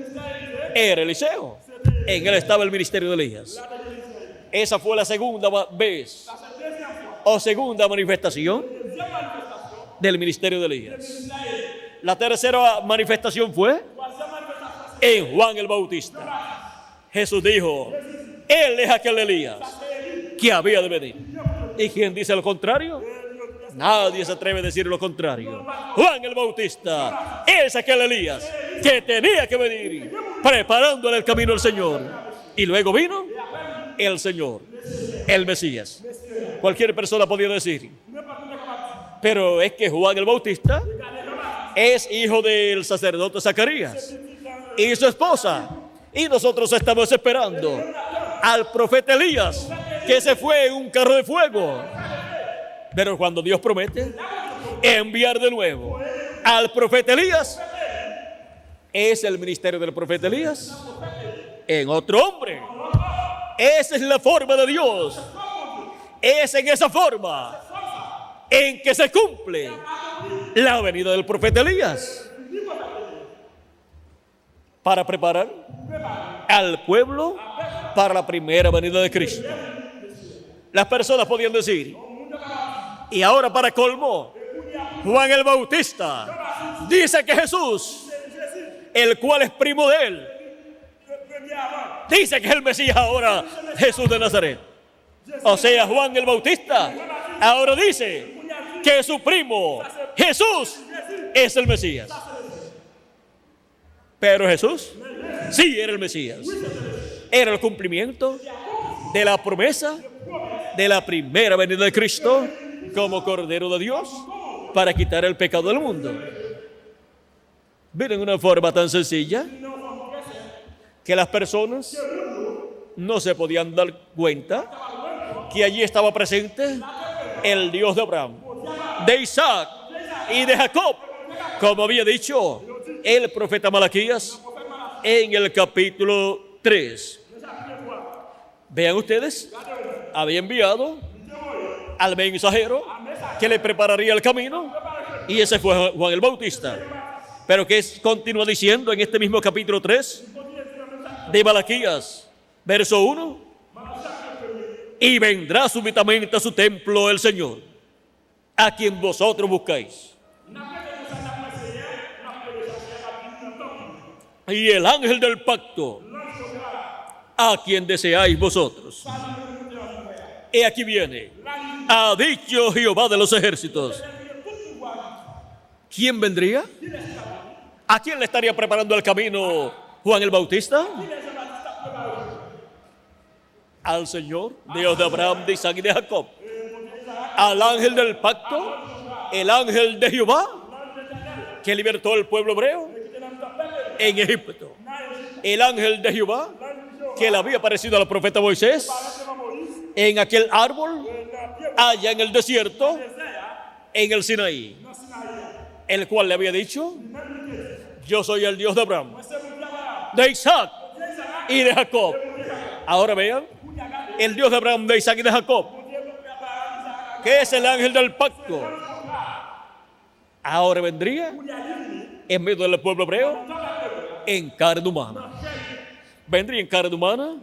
era Eliseo. En él estaba el ministerio de Elías. Esa fue la segunda vez o segunda manifestación del ministerio de Elías. La tercera manifestación fue en Juan el Bautista. Jesús dijo: él es aquel Elías que había de venir. ¿Y quién dice lo contrario? Nadie se atreve a decir lo contrario. Juan el Bautista es aquel Elías que tenía que venir preparándole el camino al Señor. Y luego vino el Señor, el Mesías. Cualquier persona podía decir, pero es que Juan el Bautista es hijo del sacerdote Zacarías y su esposa. Y nosotros estamos esperando al profeta Elías, que se fue en un carro de fuego. Pero cuando Dios promete enviar de nuevo al profeta Elías, es el ministerio del profeta Elías en otro hombre. Esa es la forma de Dios. Es en esa forma en que se cumple la venida del profeta Elías para preparar al pueblo para la primera venida de Cristo. Las personas podían decir, y ahora para colmo, Juan el Bautista dice que Jesús, el cual es primo de él, dice que es el Mesías ahora, Jesús de Nazaret. O sea, Juan el Bautista ahora dice que su primo Jesús es el Mesías. Pero Jesús sí era el Mesías. Era el cumplimiento de la promesa de la primera venida de Cristo como Cordero de Dios para quitar el pecado del mundo. Miren, una forma tan sencilla que las personas no se podían dar cuenta que allí estaba presente el Dios de Abraham, de Isaac y de Jacob, como había dicho el profeta Malaquías en el capítulo 3. Vean ustedes, había enviado al mensajero que le prepararía el camino, y ese fue Juan el Bautista. Pero que continúa diciendo en este mismo capítulo 3 de Malaquías, verso 1: y vendrá súbitamente a su templo el Señor, a quien vosotros buscáis, y el ángel del pacto, a quien deseáis vosotros. He aquí viene, ha dicho Jehová de los ejércitos. ¿Quién vendría? ¿A quién le estaría preparando el camino Juan el Bautista? Al Señor, Dios de Abraham, de Isaac y de Jacob. Al ángel del pacto, el ángel de Jehová, que libertó al pueblo hebreo en Egipto. El ángel de Jehová, que le había aparecido al profeta Moisés en aquel árbol, allá en el desierto, en el Sinaí, el cual le había dicho: yo soy el Dios de Abraham, de Isaac y de Jacob. Ahora vean, el Dios de Abraham, de Isaac y de Jacob, que es el ángel del pacto, ahora vendría en medio del pueblo hebreo en carne humana. Vendría en carne humana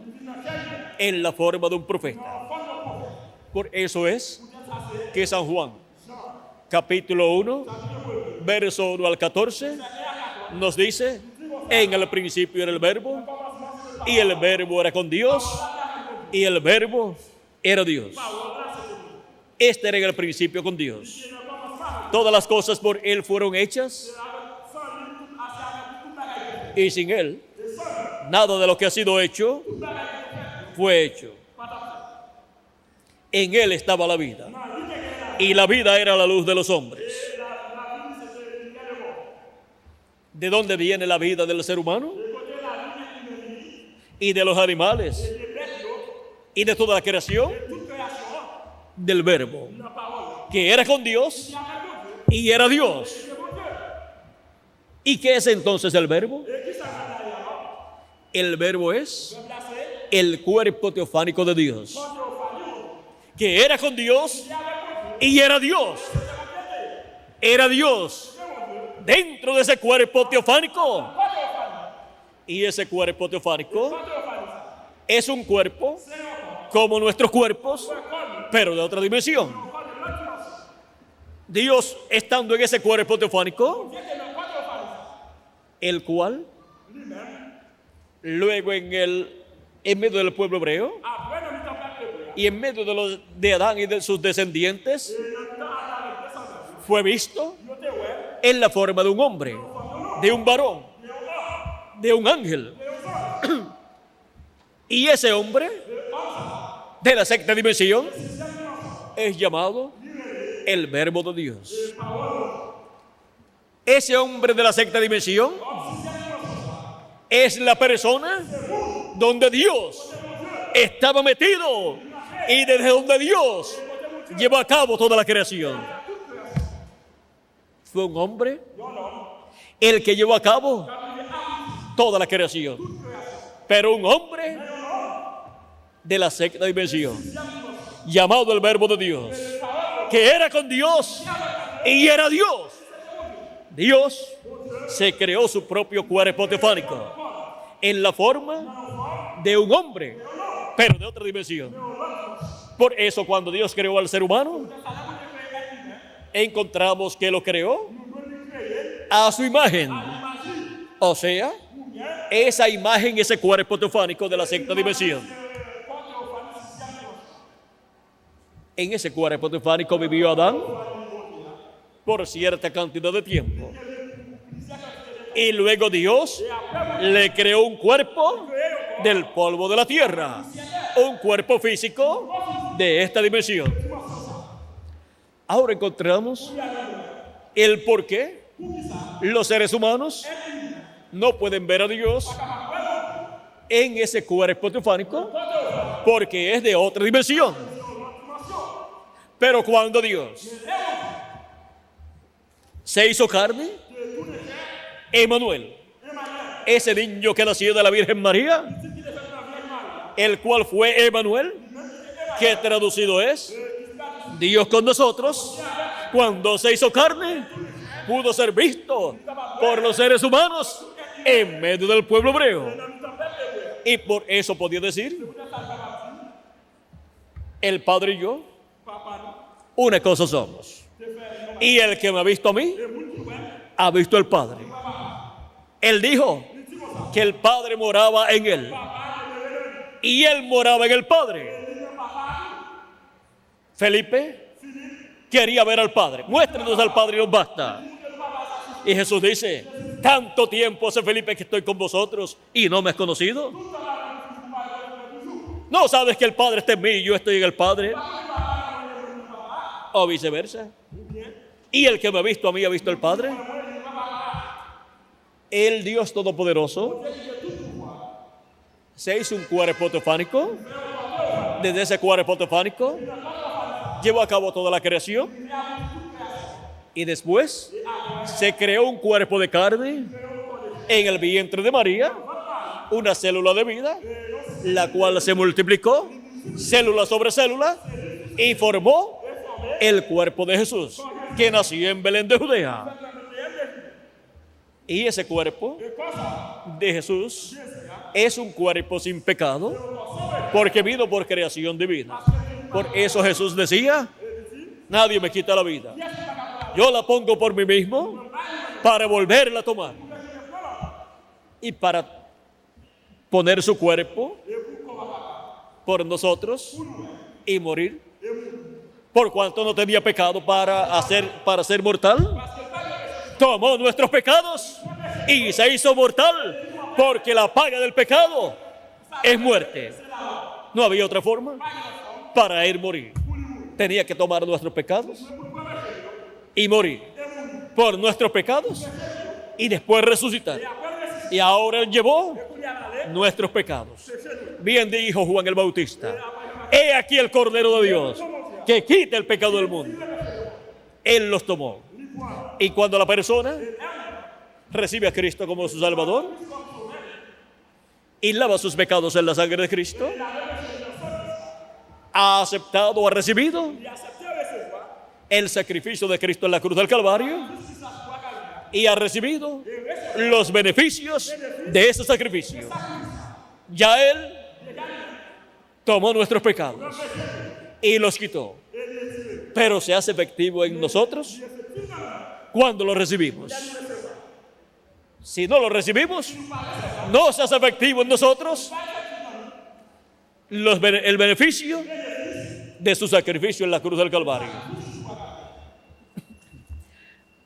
en la forma de un profeta. Por eso es que San Juan, capítulo 1, verso 1 al 14, nos dice: en el principio era el verbo, y el verbo era con Dios, y el verbo era Dios. Este era en el principio con Dios. Todas las cosas por Él fueron hechas, y sin Él, nada de lo que ha sido hecho fue hecho. En Él estaba la vida, y la vida era la luz de los hombres. ¿De dónde viene la vida del ser humano? Y de los animales, y de toda la creación, del verbo, que era con Dios y era Dios. ¿Y qué es entonces el verbo? El verbo es el cuerpo teofánico de Dios, que era con Dios y era Dios. Era Dios dentro de ese cuerpo teofánico. Y ese cuerpo teofánico es un cuerpo como nuestros cuerpos, pero de otra dimensión. Dios estando en ese cuerpo teofánico, el cual luego en medio del pueblo hebreo y en medio de Adán y de sus descendientes, fue visto en la forma de un hombre, de un varón, de un ángel. Y ese hombre de la sexta dimensión es llamado el Verbo de Dios. Ese hombre de la sexta dimensión es la persona donde Dios estaba metido y desde donde Dios llevó a cabo toda la creación. Fue un hombre el que llevó a cabo toda la creación, pero un hombre de la sexta dimensión, llamado el Verbo de Dios, que era con Dios y era Dios. Dios se creó su propio cuerpo teofánico en la forma de un hombre, pero de otra dimensión. Por eso cuando Dios creó al ser humano, encontramos que lo creó a su imagen. O sea, esa imagen, ese cuerpo teofánico de la sexta dimensión. En ese cuerpo teofánico vivió Adán por cierta cantidad de tiempo. Y luego Dios le creó un cuerpo del polvo de la tierra, un cuerpo físico de esta dimensión. Ahora encontramos el por qué los seres humanos no pueden ver a Dios en ese cuerpo teofánico, porque es de otra dimensión. Pero cuando Dios se hizo carne, Emmanuel, ese niño que nació de la Virgen María, el cual fue Emmanuel, que traducido es Dios con nosotros, cuando se hizo carne, pudo ser visto por los seres humanos en medio del pueblo hebreo. Y por eso podía decir, el Padre y yo, una cosa somos. Y el que me ha visto a mí, ha visto al Padre. Él dijo que el Padre moraba en él y él moraba en el Padre. Felipe quería ver al Padre. Muéstrenos al Padre y nos basta. Y Jesús dice, tanto tiempo hace Felipe que estoy con vosotros y no me has conocido. ¿No sabes que el Padre está en mí y yo estoy en el Padre? O viceversa. Y el que me ha visto a mí ha visto al Padre. El Dios Todopoderoso se hizo un cuerpo teofánico. Desde ese cuerpo teofánico llevó a cabo toda la creación. Y después se creó un cuerpo de carne en el vientre de María, una célula de vida, la cual se multiplicó, célula sobre célula, y formó el cuerpo de Jesús, que nació en Belén de Judea. Y ese cuerpo de Jesús es un cuerpo sin pecado, porque vino por creación divina. Por eso Jesús decía, nadie me quita la vida. Yo la pongo por mí mismo para volverla a tomar. Y para poner su cuerpo por nosotros y morir. Por cuanto no tenía pecado para ser mortal. Tomó nuestros pecados y se hizo mortal, porque la paga del pecado es muerte. No había otra forma para él morir. Tenía que tomar nuestros pecados y morir por nuestros pecados y después resucitar. Y ahora él llevó nuestros pecados. Bien dijo Juan el Bautista, he aquí el Cordero de Dios que quita el pecado del mundo. Él los tomó. Y cuando la persona recibe a Cristo como su Salvador y lava sus pecados en la sangre de Cristo, ha aceptado o ha recibido el sacrificio de Cristo en la cruz del Calvario y ha recibido los beneficios de ese sacrificio. Ya Él tomó nuestros pecados y los quitó, pero se hace efectivo en nosotros cuando lo recibimos. Si no lo recibimos, no se hace efectivo en nosotros el beneficio de su sacrificio en la cruz del Calvario.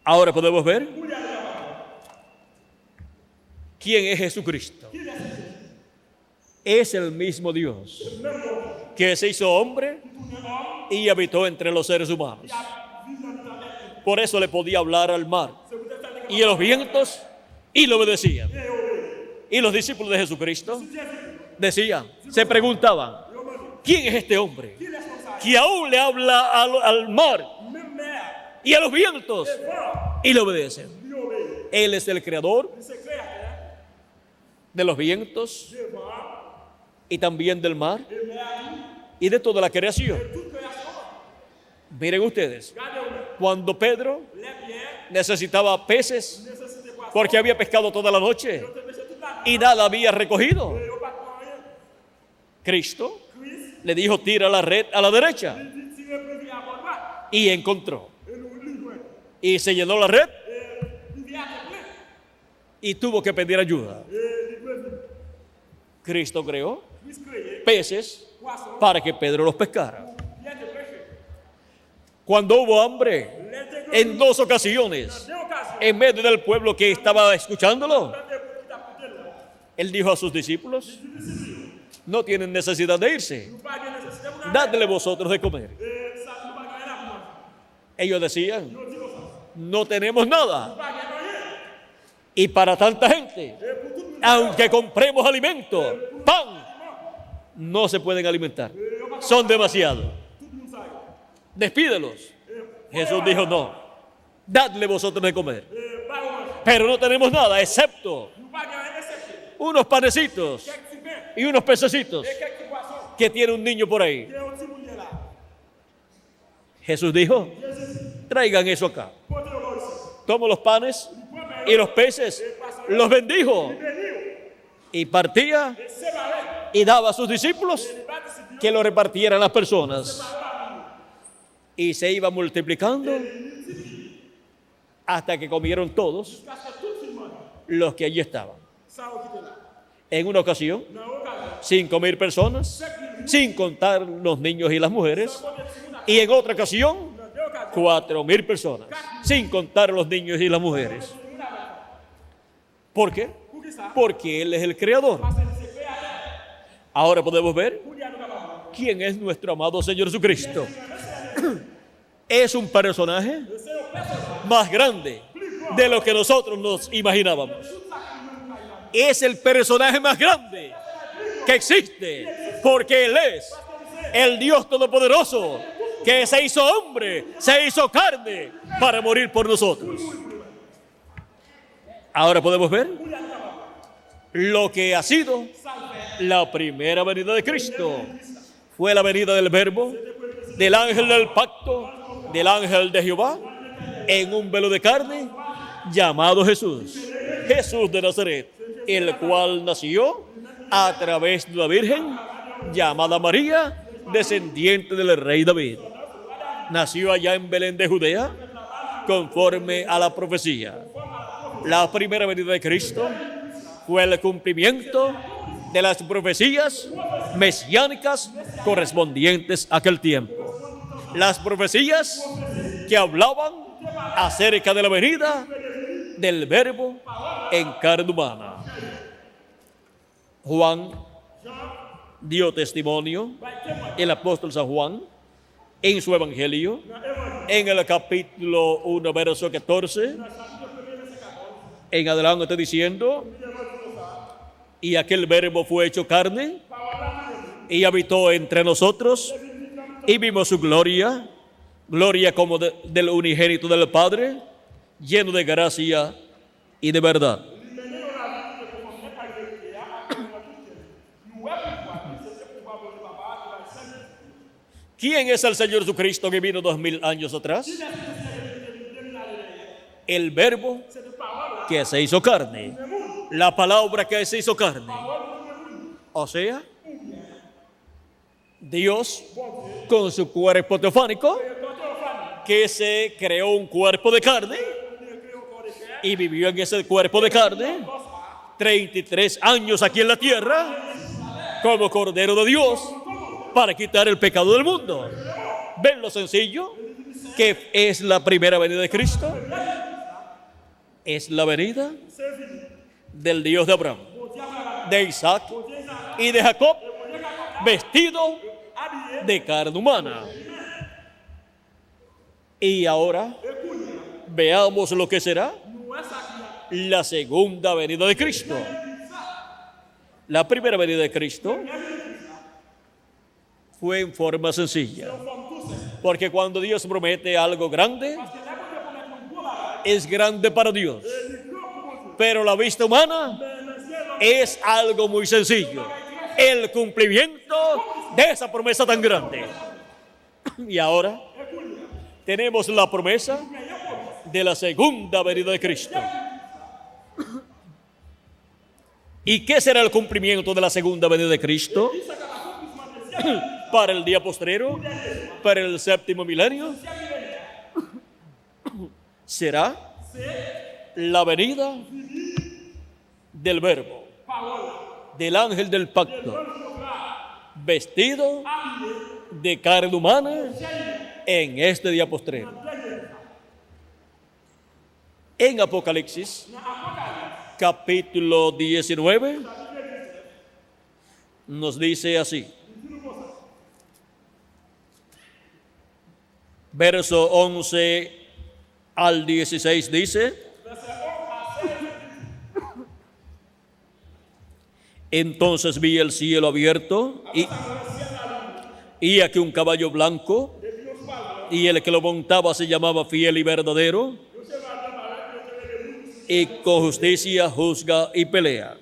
Ahora podemos ver quién es Jesucristo. Es el mismo Dios que se hizo hombre y habitó entre los seres humanos. Por eso le podía hablar al mar y a los vientos y lo obedecían. Y los discípulos de Jesucristo decían, se preguntaban, ¿quién es este hombre que aún le habla al mar y a los vientos y le obedecen? Él es el creador de los vientos y también del mar y de toda la creación. Miren ustedes, cuando Pedro necesitaba peces porque había pescado toda la noche y nada había recogido, Cristo le dijo, tira la red a la derecha, y encontró. Y se llenó la red y tuvo que pedir ayuda. Cristo creó peces para que Pedro los pescara. Cuando hubo hambre, en 2 ocasiones, en medio del pueblo que estaba escuchándolo, Él dijo a sus discípulos, no tienen necesidad de irse, dadle vosotros de comer. Ellos decían, no tenemos nada. Y para tanta gente, aunque compremos alimento, pan, no se pueden alimentar. Son demasiados. Despídelos. Jesús dijo, no, dadle vosotros de comer. Pero no tenemos nada excepto unos panecitos y unos pececitos que tiene un niño por ahí. Jesús dijo, traigan eso acá. Tomó los panes y los peces, los bendijo y partía y daba a sus discípulos que lo repartieran a las personas. Y se iba multiplicando hasta que comieron todos los que allí estaban. En una ocasión, 5,000 personas, sin contar los niños y las mujeres, Y en otra ocasión, 4,000 personas, sin contar a los niños y las mujeres. ¿Por qué? Porque Él es el creador. Ahora podemos ver quién es nuestro amado Señor Jesucristo. Es un personaje más grande de lo que nosotros nos imaginábamos. Es el personaje más grande que existe, porque Él es el Dios Todopoderoso, que se hizo hombre, se hizo carne para morir por nosotros. Ahora podemos ver lo que ha sido la primera venida de Cristo. Fue la venida del Verbo, del ángel del pacto, del ángel de Jehová, en un velo de carne llamado Jesús. Jesús de Nazaret, el cual nació a través de una virgen llamada María, descendiente del rey David. Nació allá en Belén de Judea, conforme a la profecía. La primera venida de Cristo fue el cumplimiento de las profecías mesiánicas correspondientes a aquel tiempo. Las profecías que hablaban acerca de la venida del Verbo en carne humana. Juan dio testimonio, el apóstol San Juan, en su evangelio, en el capítulo 1, verso 14, en adelante diciendo: y aquel Verbo fue hecho carne y habitó entre nosotros, y vimos su gloria, gloria como del unigénito del Padre, lleno de gracia y de verdad. ¿Quién es el Señor Jesucristo que vino 2000 años atrás? El Verbo que se hizo carne, la palabra que se hizo carne. O sea, Dios con su cuerpo teofánico, que se creó un cuerpo de carne y vivió en ese cuerpo de carne 33 años aquí en la tierra como Cordero de Dios para quitar el pecado del mundo. ¿Ven lo sencillo que es la primera venida de Cristo? Es la venida del Dios de Abraham, de Isaac y de Jacob, vestido de carne humana. Y ahora veamos lo que será la segunda venida de Cristo. La primera venida de Cristo fue en forma sencilla, porque cuando Dios promete algo grande, es grande para Dios, pero la vista humana es algo muy sencillo, el cumplimiento de esa promesa tan grande. Y ahora tenemos la promesa de la segunda venida de Cristo. ¿Y qué será el cumplimiento de la segunda venida de Cristo? Para el día postrero, para el séptimo milenio, será la venida del Verbo, del ángel del pacto, vestido de carne humana en este día postrero. En Apocalipsis, capítulo 19, nos dice así. Verso 11 al 16 dice: entonces vi el cielo abierto y aquí un caballo blanco, y el que lo montaba se llamaba Fiel y Verdadero, y con justicia juzga y pelea.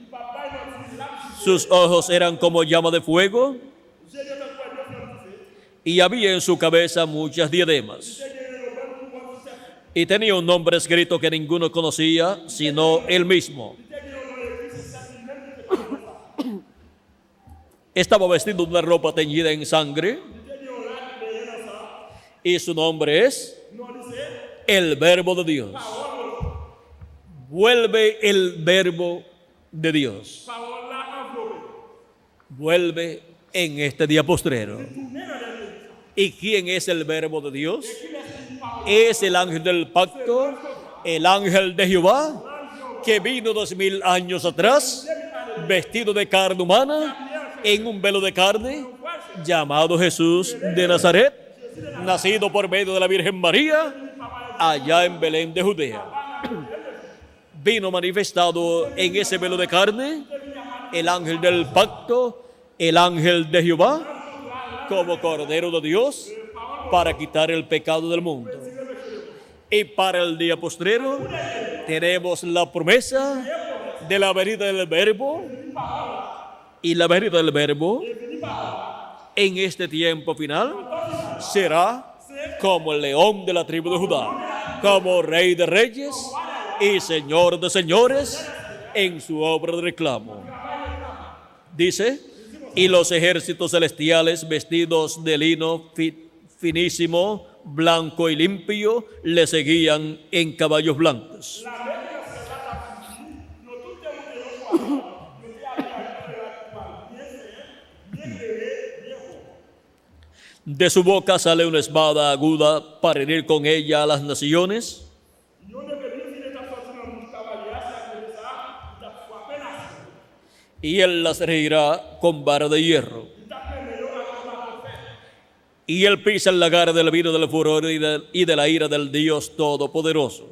Sus ojos eran como llama de fuego, y había en su cabeza muchas diademas. Y tenía un nombre escrito que ninguno conocía, sino él mismo. Estaba vestido de una ropa teñida en sangre, y su nombre es el Verbo de Dios. Vuelve el Verbo de Dios. Vuelve en este día postrero. ¿Y quién es el verbo de Dios? Es el ángel del pacto, el ángel de Jehová, que vino 2000 años atrás, vestido de carne humana, en un velo de carne, llamado Jesús de Nazaret, nacido por medio de la Virgen María, allá en Belén de Judea. Vino manifestado en ese velo de carne el ángel del pacto, el ángel de Jehová, como Cordero de Dios, para quitar el pecado del mundo. Y para el día postrero tenemos la promesa de la venida del Verbo, y la venida del Verbo en este tiempo final será como el león de la tribu de Judá, como Rey de reyes y Señor de señores en su obra de reclamo. Dice, y los ejércitos celestiales vestidos de lino finísimo, blanco y limpio, le seguían en caballos blancos. De su boca sale una espada aguda para herir con ella a las naciones. Y él las regirá con vara de hierro. Y él pisa el lagar del vino del furor y de la ira del Dios Todopoderoso.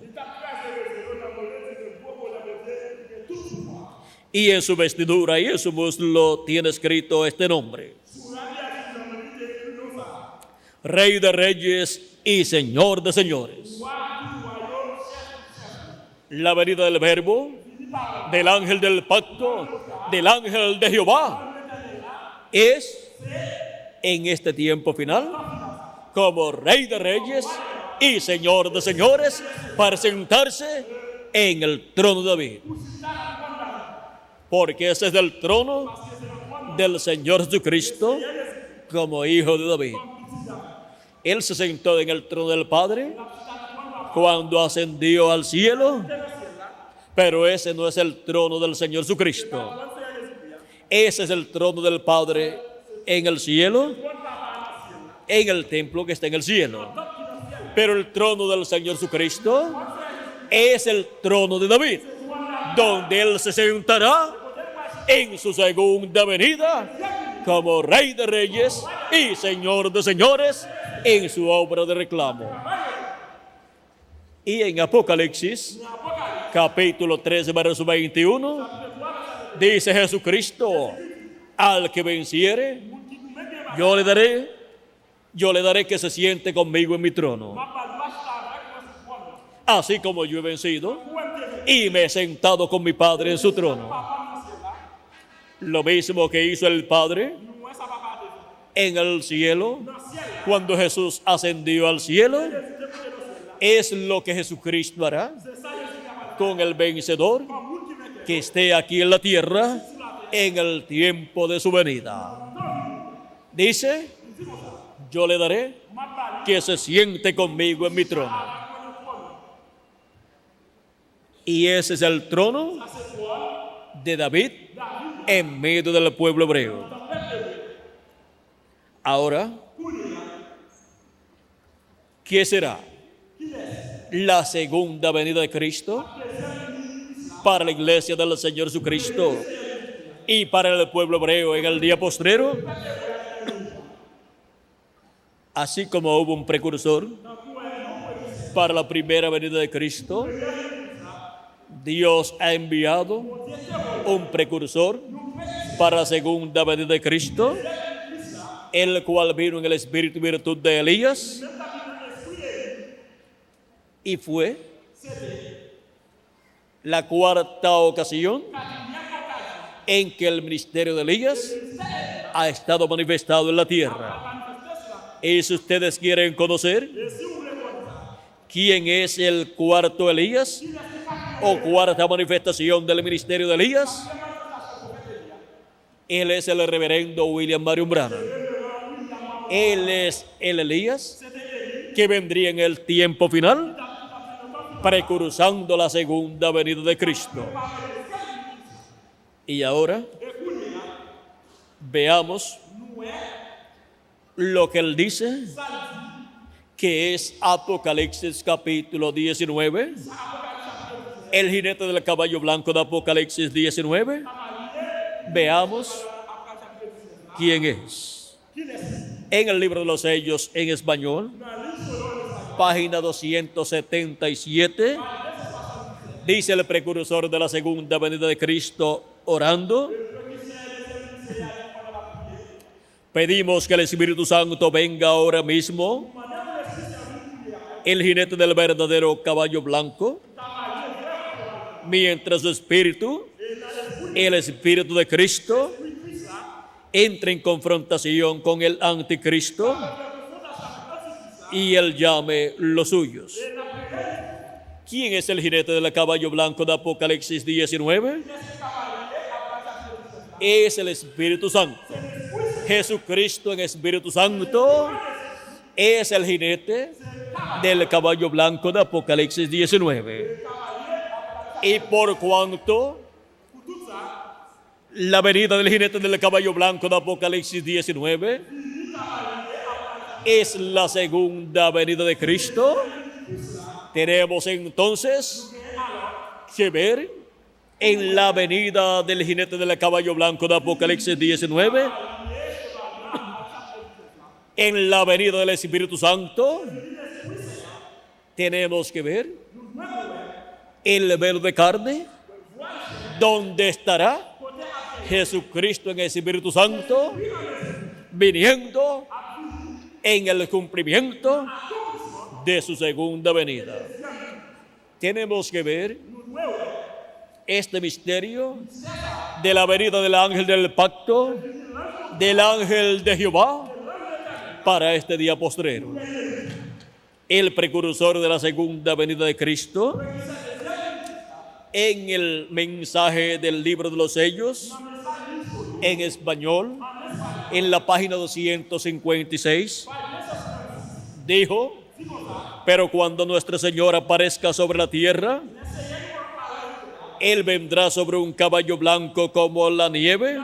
Y en su vestidura y en su muslo tiene escrito este nombre: Rey de reyes y Señor de señores. La venida del Verbo, del ángel del pacto, del ángel de Jehová, es en este tiempo final como Rey de reyes y Señor de señores, para sentarse en el trono de David. Porque ese es el trono del Señor Jesucristo como hijo de David. Él se sentó en el trono del Padre cuando ascendió al cielo, pero ese no es el trono del Señor Jesucristo. Ese es el trono del Padre en el cielo, en el templo que está en el cielo. Pero el trono del Señor Jesucristo es el trono de David, donde Él se sentará en su segunda venida como Rey de reyes y Señor de señores en su obra de reclamo. Y en Apocalipsis, capítulo 13, verso 21, dice Jesucristo: al que venciere, yo le daré que se siente conmigo en mi trono, así como yo he vencido y me he sentado con mi Padre en su trono. Lo mismo que hizo el Padre en el cielo, cuando Jesús ascendió al cielo, es lo que Jesucristo hará con el vencedor que esté aquí en la tierra en el tiempo de su venida. Dice: yo le daré que se siente conmigo en mi trono. Y ese es el trono de David en medio del pueblo hebreo. Ahora, ¿qué será la segunda venida de Cristo para la iglesia del Señor Jesucristo y para el pueblo hebreo en el día postrero? Así como hubo un precursor para la primera venida de Cristo, Dios ha enviado un precursor para la segunda venida de Cristo, el cual vino en el espíritu y virtud de Elías, y fue la cuarta ocasión en que el ministerio de Elías ha estado manifestado en la tierra. Y si ustedes quieren conocer quién es el cuarto Elías o cuarta manifestación del ministerio de Elías, él es el reverendo William Marion Branham. Él es el Elías que vendría en el tiempo final, precursando la segunda venida de Cristo. Y ahora veamos lo que él dice, que es Apocalipsis capítulo 19, el jinete del caballo blanco de Apocalipsis 19. Veamos quién es. En el libro de los sellos en español, página 277, dice el precursor de la segunda venida de Cristo orando: pedimos que el Espíritu Santo venga ahora mismo, el jinete del verdadero caballo blanco, mientras su espíritu, el Espíritu de Cristo, entra en confrontación con el anticristo y él llame los suyos. ¿Quién es el jinete del caballo blanco de Apocalipsis 19? Es el Espíritu Santo. Jesucristo en Espíritu Santo es el jinete del caballo blanco de Apocalipsis 19. Y por cuanto la venida del jinete del caballo blanco de Apocalipsis 19 es la segunda venida de Cristo, tenemos entonces que ver en la venida del jinete del caballo blanco de Apocalipsis 19, en la venida del Espíritu Santo, tenemos que ver el velo de carne, donde estará Jesucristo en el Espíritu Santo, viniendo en el cumplimiento de su segunda venida. Tenemos que ver este misterio de la venida del ángel del pacto, del ángel de Jehová, para este día postrero. El precursor de la segunda venida de Cristo, en el mensaje del libro de los sellos, en español, en la página 256, dijo: pero cuando nuestro Señor aparezca sobre la tierra, Él vendrá sobre un caballo blanco como la nieve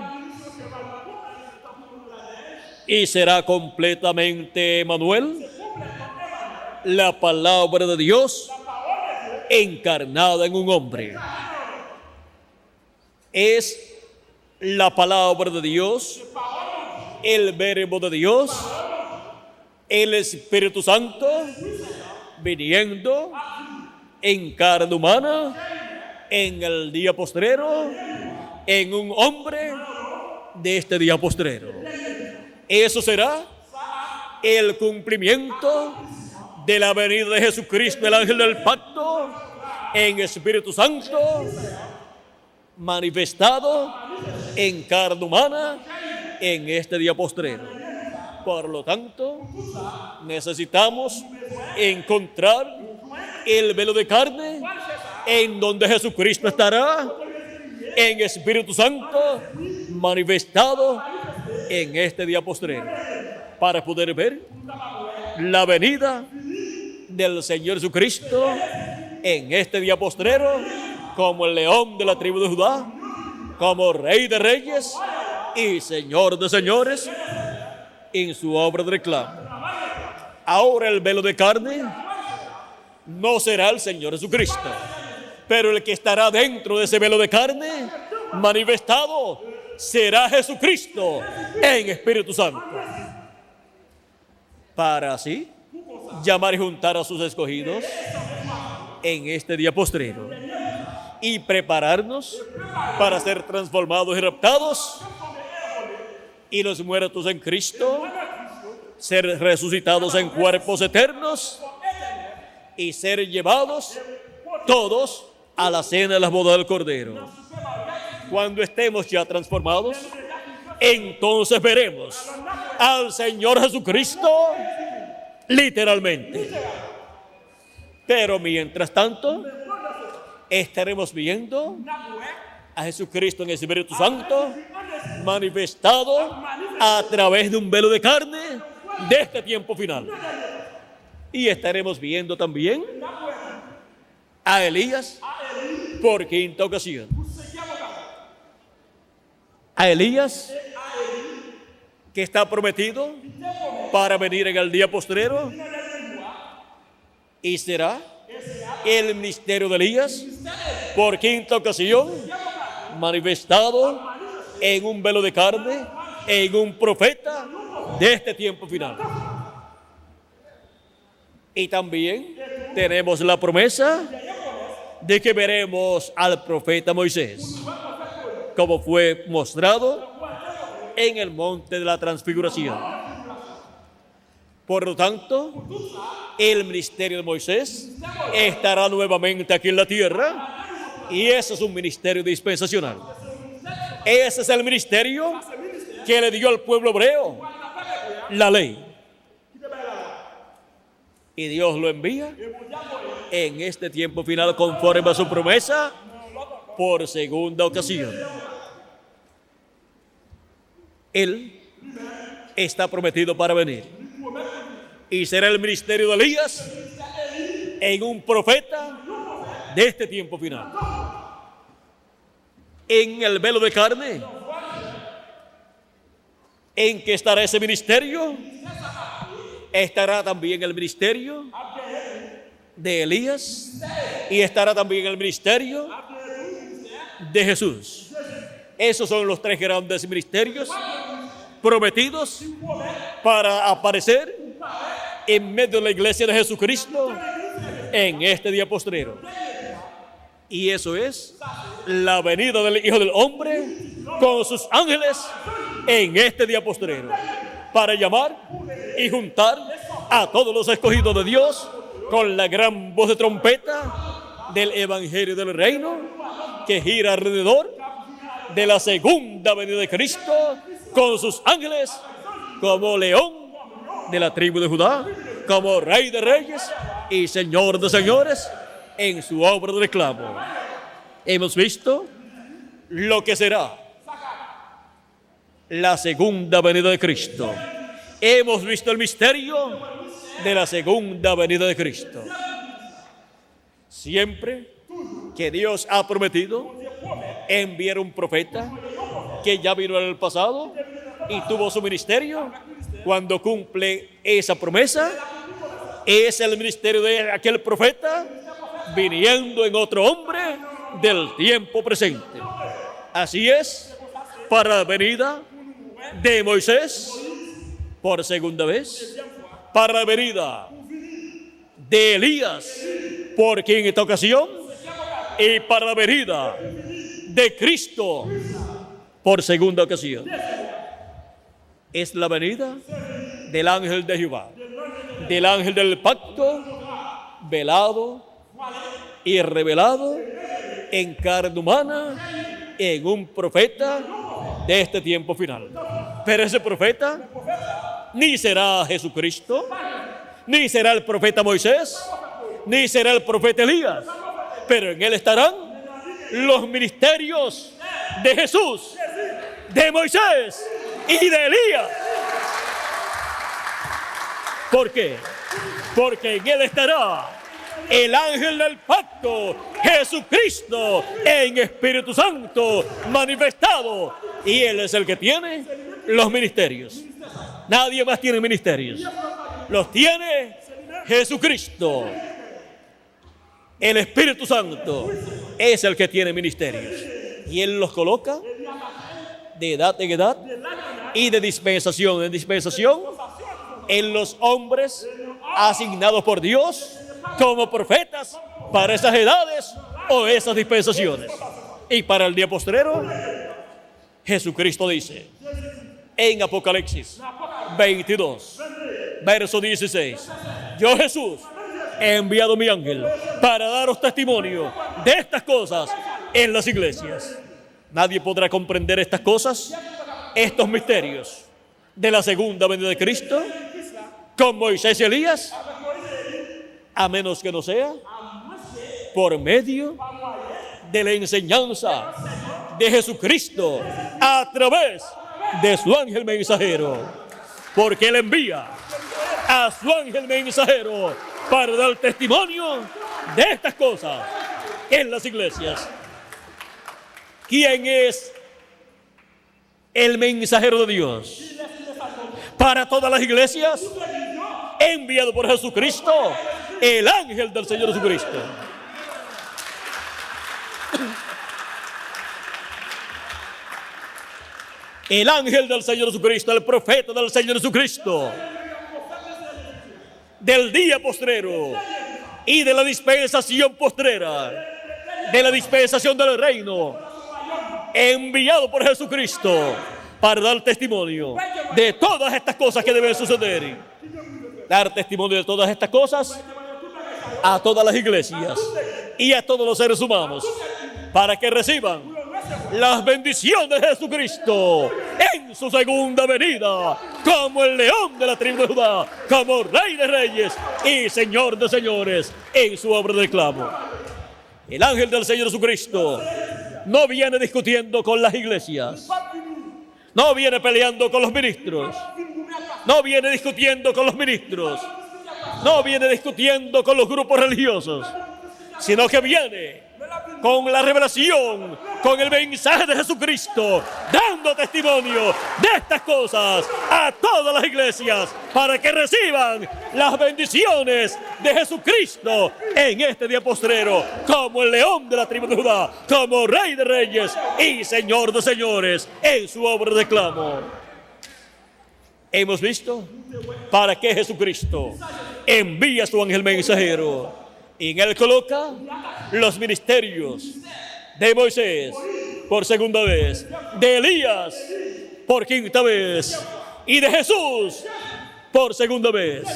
y será completamente Emmanuel, la palabra de Dios encarnada en un hombre. Es la palabra de Dios, el verbo de Dios, el Espíritu Santo viniendo en carne humana en el día postrero, en un hombre de este día postrero. Eso será el cumplimiento de la venida de Jesucristo, el ángel del pacto, en Espíritu Santo, manifestado en carne humana en este día postrero. Por lo tanto, necesitamos encontrar el velo de carne en donde Jesucristo estará en Espíritu Santo, manifestado en este día postrero, para poder ver la venida del Señor Jesucristo en este día postrero como el león de la tribu de Judá, como Rey de Reyes y Señor de Señores en su obra de reclamo. Ahora el velo de carne no será el Señor Jesucristo, pero el que estará dentro de ese velo de carne manifestado será Jesucristo en Espíritu Santo, para así llamar y juntar a sus escogidos en este día postrero y prepararnos para ser transformados y raptados, y los muertos en Cristo ser resucitados en cuerpos eternos y ser llevados todos a la cena de las bodas del Cordero. Cuando estemos ya transformados, entonces veremos al Señor Jesucristo literalmente. Pero mientras tanto, estaremos viendo a Jesucristo en el Espíritu Santo manifestado a través de un velo de carne de este tiempo final. Y estaremos viendo también a Elías por quinta ocasión. A Elías, que está prometido para venir en el día postrero, y será el ministerio de Elías por quinta ocasión manifestado en un velo de carne, en un profeta de este tiempo final. Y también tenemos la promesa de que veremos al profeta Moisés, como fue mostrado en el monte de la transfiguración. Por lo tanto, el ministerio de Moisés estará nuevamente aquí en la tierra, y ese es un ministerio dispensacional. Ese es el ministerio que le dio al pueblo hebreo la ley. Y Dios lo envía en este tiempo final conforme a su promesa por segunda ocasión. Él está prometido para venir. Y será el ministerio de Elías en un profeta de este tiempo final. En el velo de carne, en que estará ese ministerio, estará también el ministerio de Elías y estará también el ministerio de Jesús. Esos son los tres grandes ministerios prometidos para aparecer en medio de la iglesia de Jesucristo en este día postrero. Y eso es la venida del Hijo del Hombre con sus ángeles en este día postrero, para llamar y juntar a todos los escogidos de Dios con la gran voz de trompeta del Evangelio del Reino que gira alrededor de la segunda venida de Cristo con sus ángeles como león de la tribu de Judá, como Rey de Reyes y Señor de Señores en su obra de reclamo. Hemos visto lo que será la segunda venida de Cristo. Hemos visto el misterio de la segunda venida de Cristo. Siempre que Dios ha prometido enviar un profeta que ya vino en el pasado y tuvo su ministerio, cuando cumple esa promesa, es el ministerio de aquel profeta viniendo en otro hombre del tiempo presente. Así es, para la venida de Moisés por segunda vez, para la venida de Elías por quinta ocasión y para la venida de Cristo por segunda ocasión. Es la venida del ángel de Jehová, del ángel del pacto, velado y revelado en carne humana en un profeta de este tiempo final. Pero ese profeta ni será Jesucristo, ni será el profeta Moisés, ni será el profeta Elías, pero en él estarán los ministerios de Jesús, de Moisés y de Elías. ¿Por qué? Porque en él estará el ángel del pacto, Jesucristo, en Espíritu Santo manifestado, y él es el que tiene los ministerios. Nadie más tiene ministerios. Los tiene Jesucristo. El Espíritu Santo es el que tiene ministerios, y él los coloca de edad en edad y de dispensación en dispensación en los hombres asignados por Dios como profetas para esas edades o esas dispensaciones. Y para el día postrero, Jesucristo dice en Apocalipsis 22, verso 16: yo, Jesús, he enviado mi ángel para daros testimonio de estas cosas en las iglesias. Nadie podrá comprender estas cosas, estos misterios de la segunda venida de Cristo con Moisés y Elías, a menos que no sea por medio de la enseñanza de Jesucristo a través de su ángel mensajero, porque él envía a su ángel mensajero para dar testimonio de estas cosas en las iglesias. ¿Quién es el mensajero de Dios? para todas las iglesias, enviado por Jesucristo, el ángel del Señor Jesucristo. El ángel del Señor Jesucristo, el profeta del Señor Jesucristo, del día postrero y de la dispensación postrera, de la dispensación del reino, enviado por Jesucristo para dar testimonio de todas estas cosas que deben suceder. Dar testimonio de todas estas cosas a todas las iglesias y a todos los seres humanos, para que reciban las bendiciones de Jesucristo en su segunda venida, como el león de la tribu de Judá, como rey de reyes y señor de señores en su obra de reclamo. El ángel del Señor Jesucristo no viene discutiendo con las iglesias, no viene peleando con los ministros, no viene discutiendo con los ministros, no viene discutiendo con los grupos religiosos, sino que viene con la revelación, con el mensaje de Jesucristo, dando testimonio de estas cosas a todas las iglesias, para que reciban las bendiciones de Jesucristo en este día postrero, como el león de la tribu de Judá, como rey de reyes y señor de señores en su obra de reclamo. Hemos visto para qué Jesucristo envía a su ángel mensajero, y en él coloca los ministerios de Moisés por segunda vez, de Elías por quinta vez y de Jesús por segunda vez.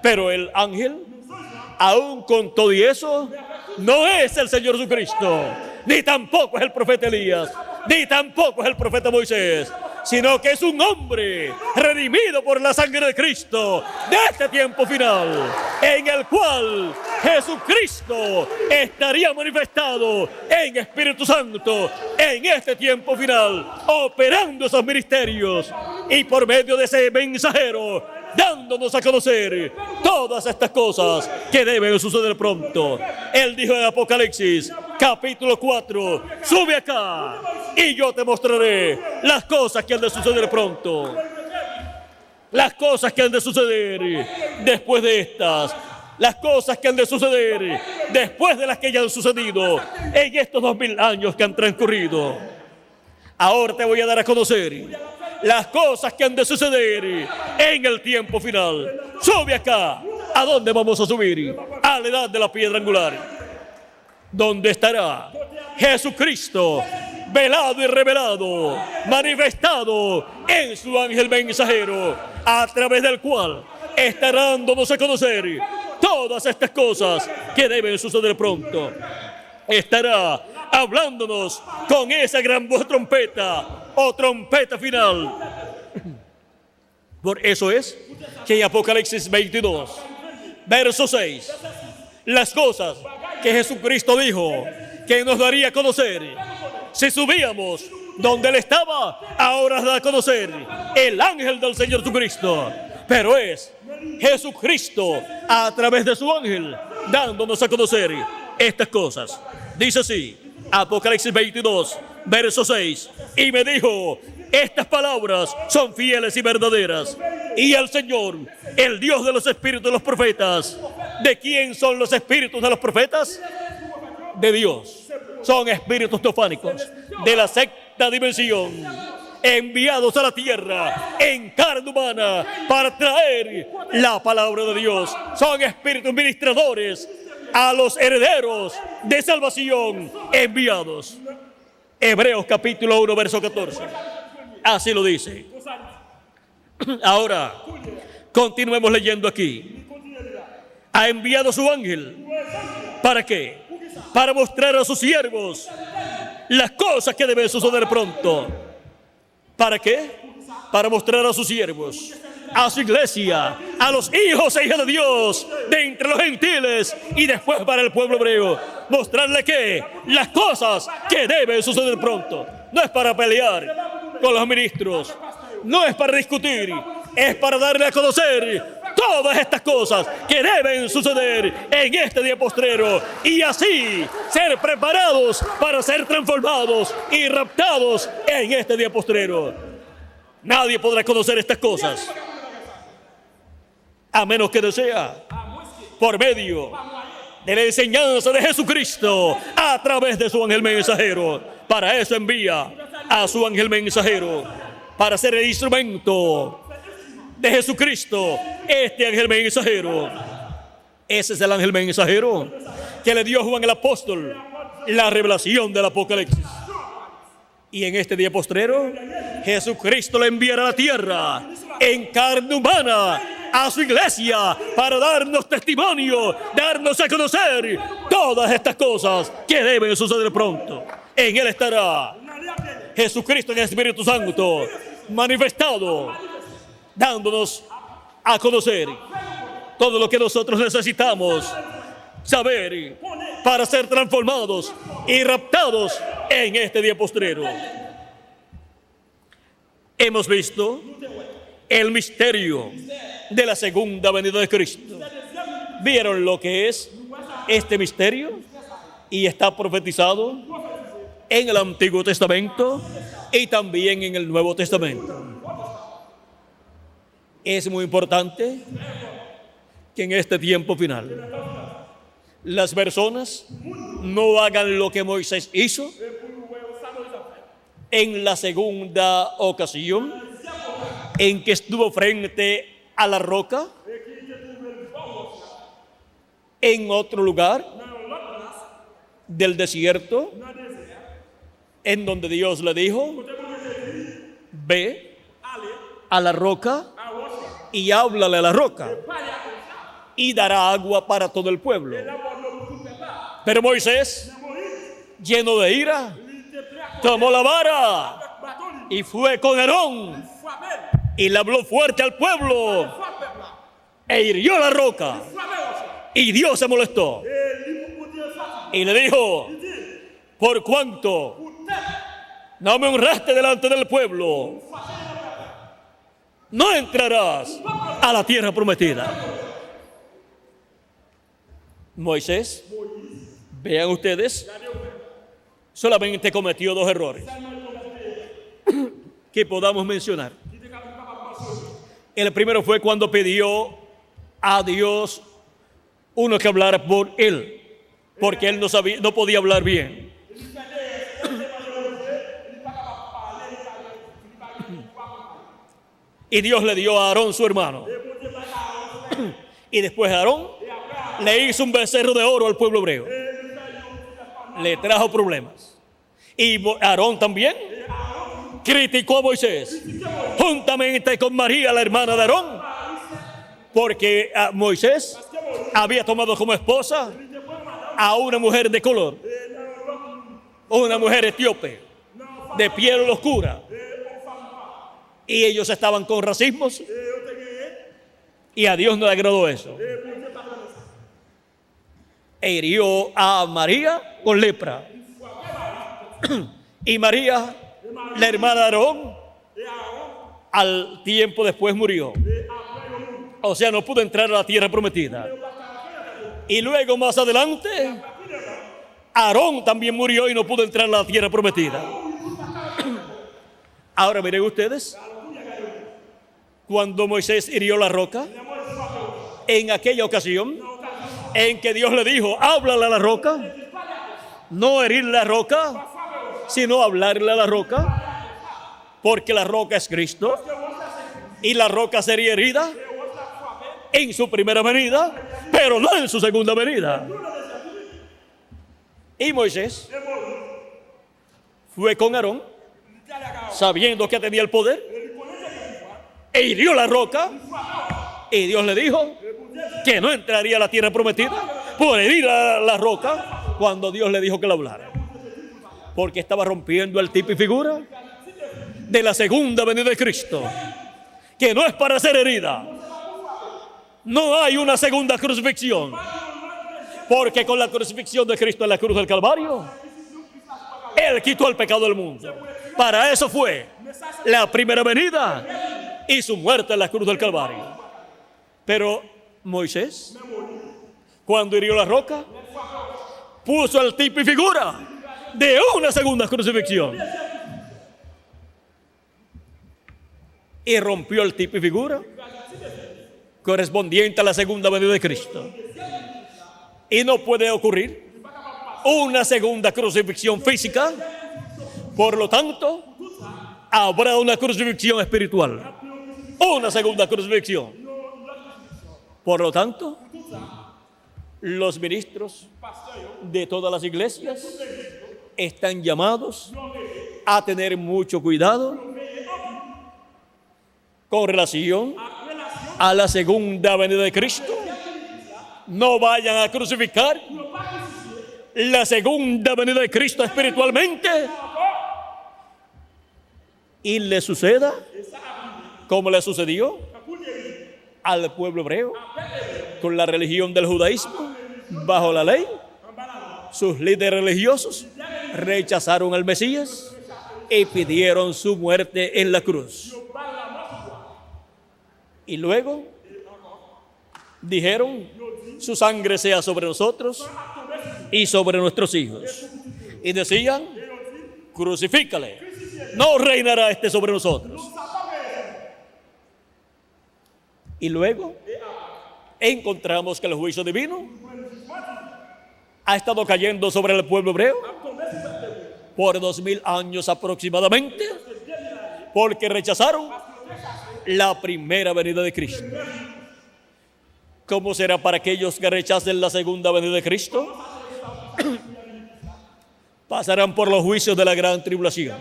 Pero el ángel, aún con todo y eso, no es el Señor Jesucristo, ni tampoco es el profeta Elías, ni tampoco es el profeta Moisés, sino que es un hombre redimido por la sangre de Cristo de este tiempo final, en el cual Jesucristo estaría manifestado en Espíritu Santo en este tiempo final, operando esos ministerios y por medio de ese mensajero dándonos a conocer todas estas cosas que deben suceder pronto. Él dijo en Apocalipsis capítulo 4, sube acá y yo te mostraré las cosas que han de suceder pronto. Las cosas que han de suceder después de estas. Las cosas que han de suceder después de las que ya han sucedido en estos 2000 años que han transcurrido. Ahora te voy a dar a conocer las cosas que han de suceder en el tiempo final. Sube acá. ¿A dónde vamos a subir? A la edad de la piedra angular, donde estará Jesucristo velado y revelado, manifestado en su ángel mensajero, a través del cual estará dándonos a conocer todas estas cosas que deben suceder pronto. Estará hablándonos con esa gran voz trompeta o trompeta final. Por eso es que en Apocalipsis 22, verso 6, las cosas que Jesucristo dijo que nos daría a conocer si subíamos donde Él estaba, ahora da a conocer el ángel del Señor Jesucristo. Pero es Jesucristo a través de su ángel dándonos a conocer estas cosas. Dice así, Apocalipsis 22, verso 6, y me dijo, estas palabras son fieles y verdaderas. Y el Señor, el Dios de los espíritus de los profetas, ¿de quién son los espíritus de los profetas? De Dios. Son espíritus teofánicos de la sexta dimensión, enviados a la tierra en carne humana para traer la palabra de Dios. Son espíritus ministradores a los herederos de salvación enviados. Hebreos capítulo 1, verso 14. Así lo dice. Ahora, continuemos leyendo aquí. Ha enviado su ángel. ¿Para qué? Para mostrar a sus siervos las cosas que deben suceder pronto. ¿Para qué? Para mostrar a sus siervos, a su iglesia, a los hijos e hijas de Dios de entre los gentiles y después para el pueblo hebreo, mostrarle que las cosas que deben suceder pronto. No es para pelear con los ministros, no es para discutir, es para darle a conocer todas estas cosas que deben suceder en este día postrero, y así ser preparados para ser transformados y raptados en este día postrero. Nadie podrá conocer estas cosas a menos que desea, por medio de la enseñanza de Jesucristo a través de su ángel mensajero. Para eso envía a su ángel mensajero, para ser el instrumento de Jesucristo. Este ángel mensajero, ese es el ángel mensajero que le dio a Juan el apóstol la revelación del Apocalipsis. Y en este día postrero, Jesucristo le enviará a la tierra en carne humana a su iglesia para darnos testimonio, darnos a conocer todas estas cosas que deben suceder pronto. En Él estará Jesucristo en el Espíritu Santo manifestado, dándonos a conocer todo lo que nosotros necesitamos saber para ser transformados y raptados en este día postrero. Hemos visto el misterio de la segunda venida de Cristo. ¿Vieron lo que es este misterio? Y está profetizado en el Antiguo Testamento y también en el Nuevo Testamento. Es muy importante que en este tiempo final las personas no hagan lo que Moisés hizo en la segunda ocasión en que estuvo frente a la roca en otro lugar del desierto, en donde Dios le dijo: ve a la roca y háblale a la roca y dará agua para todo el pueblo. Pero Moisés, lleno de ira, tomó la vara y fue con Aarón y le habló fuerte al pueblo e hirió la roca, y Dios se molestó y le dijo: por cuanto no me honraste delante del pueblo, no entrarás a la tierra prometida. Moisés, vean ustedes, solamente cometió 2 errores que podamos mencionar. El primero fue cuando pidió a Dios uno que hablara por él, porque él no podía hablar bien. Y Dios le dio a Aarón su hermano. Y después Aarón le hizo un becerro de oro al pueblo hebreo. Le trajo problemas. Y Aarón también criticó a Moisés, juntamente con María, la hermana de Aarón, porque Moisés había tomado como esposa a una mujer de color, una mujer etíope, de piel oscura. Y ellos estaban con racismos, y a Dios no le agradó eso. E hirió a María con lepra. Y María, la hermana de Aarón, al tiempo después murió. O sea, no pudo entrar a la tierra prometida. Y luego más adelante, Aarón también murió y no pudo entrar a la tierra prometida. Ahora miren ustedes, cuando Moisés hirió la roca, en aquella ocasión en que Dios le dijo: háblale a la roca, no herir la roca, sino hablarle a la roca, porque la roca es Cristo, y la roca sería herida en su primera venida, pero no en su segunda venida. Y Moisés fue con Aarón, sabiendo que tenía el poder, e hirió la roca, y Dios le dijo que no entraría a la tierra prometida por herir a la roca, cuando Dios le dijo que la hablara, porque estaba rompiendo el tipo y figura de la segunda venida de Cristo, que no es para ser herida. No hay una segunda crucifixión, porque con la crucifixión de Cristo en la cruz del Calvario, Él quitó el pecado del mundo. Para eso fue la primera venida y su muerte en la cruz del Calvario. Pero Moisés, cuando hirió la roca, puso el tipo y figura de una segunda crucifixión, y rompió el tipo y figura correspondiente a la segunda venida de Cristo. Y no puede ocurrir una segunda crucifixión física. Por lo tanto, habrá una crucifixión espiritual. Una segunda crucifixión. Por lo tanto, los ministros de todas las iglesias están llamados a tener mucho cuidado con relación a la segunda venida de Cristo. No vayan a crucificar la segunda venida de Cristo espiritualmente y le suceda como le sucedió al pueblo hebreo con la religión del judaísmo bajo la ley. Sus líderes religiosos rechazaron al Mesías y pidieron su muerte en la cruz. Y luego dijeron: su sangre sea sobre nosotros y sobre nuestros hijos. Y decían: crucifícale, no reinará este sobre nosotros. Y luego encontramos que el juicio divino ha estado cayendo sobre el pueblo hebreo por 2000 años aproximadamente, porque rechazaron la primera venida de Cristo. ¿Cómo será para aquellos que rechacen la segunda venida de Cristo? Pasarán por los juicios de la gran tribulación,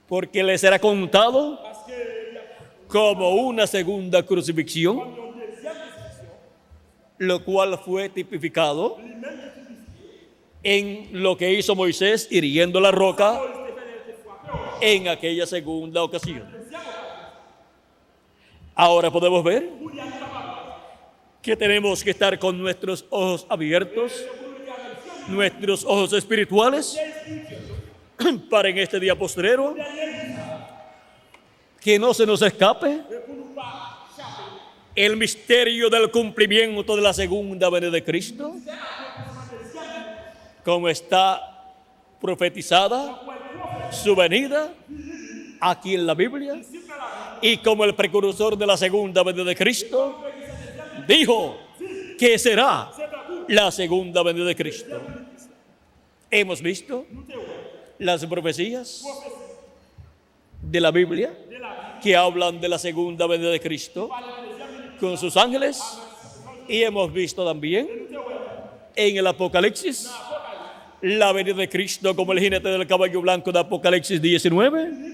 porque les será contado como una segunda crucifixión, lo cual fue tipificado en lo que hizo Moisés hiriendo la roca en aquella segunda ocasión. Ahora podemos ver que tenemos que estar con nuestros ojos abiertos, nuestros ojos espirituales, para en este día postrero que no se nos escape el misterio del cumplimiento de la segunda venida de Cristo, como está profetizada su venida aquí en la Biblia, y como el precursor de la segunda venida de Cristo dijo que será la segunda venida de Cristo. Hemos visto las profecías de la Biblia que hablan de la segunda venida de Cristo con sus ángeles, y hemos visto también en el Apocalipsis la venida de Cristo como el jinete del caballo blanco de Apocalipsis 19.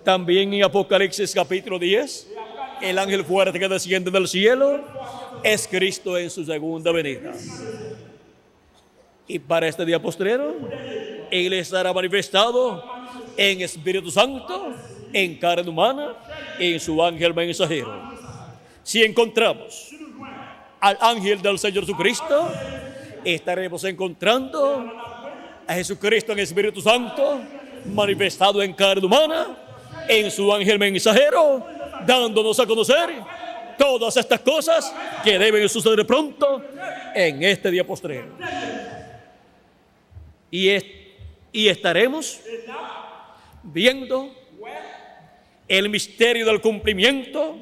También en Apocalipsis capítulo 10, el ángel fuerte que desciende del cielo es Cristo en su segunda venida. Y para este día postrero, Él estará manifestado en Espíritu Santo, en carne humana, en su ángel mensajero. Si encontramos al ángel del Señor Jesucristo, estaremos encontrando a Jesucristo en Espíritu Santo, manifestado en carne humana, en su ángel mensajero, dándonos a conocer todas estas cosas que deben suceder pronto en este día postrero. Y estaremos viendo el misterio del cumplimiento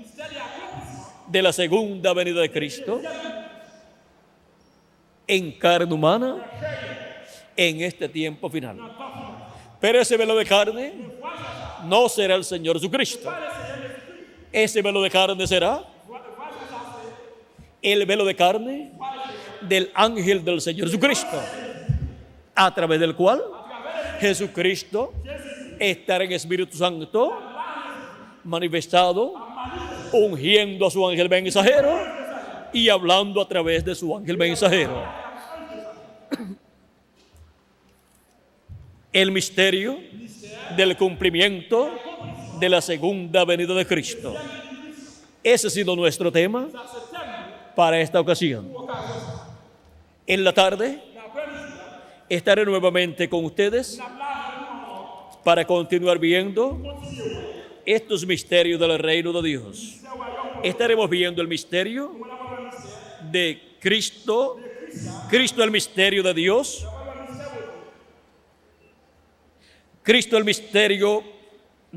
de la segunda venida de Cristo en carne humana en este tiempo final. Pero ese velo de carne no será el Señor Jesucristo. Ese velo de carne será el velo de carne del ángel del Señor Jesucristo, a través del cual Jesucristo estará en Espíritu Santo, manifestado, ungiendo a su ángel mensajero y hablando a través de su ángel mensajero. El misterio del cumplimiento de la segunda venida de Cristo. Ese ha sido nuestro tema para esta ocasión. En la tarde estaré nuevamente con ustedes para continuar viendo estos misterios del reino de Dios. Estaremos viendo el misterio de Cristo, Cristo el misterio de Dios, Cristo el misterio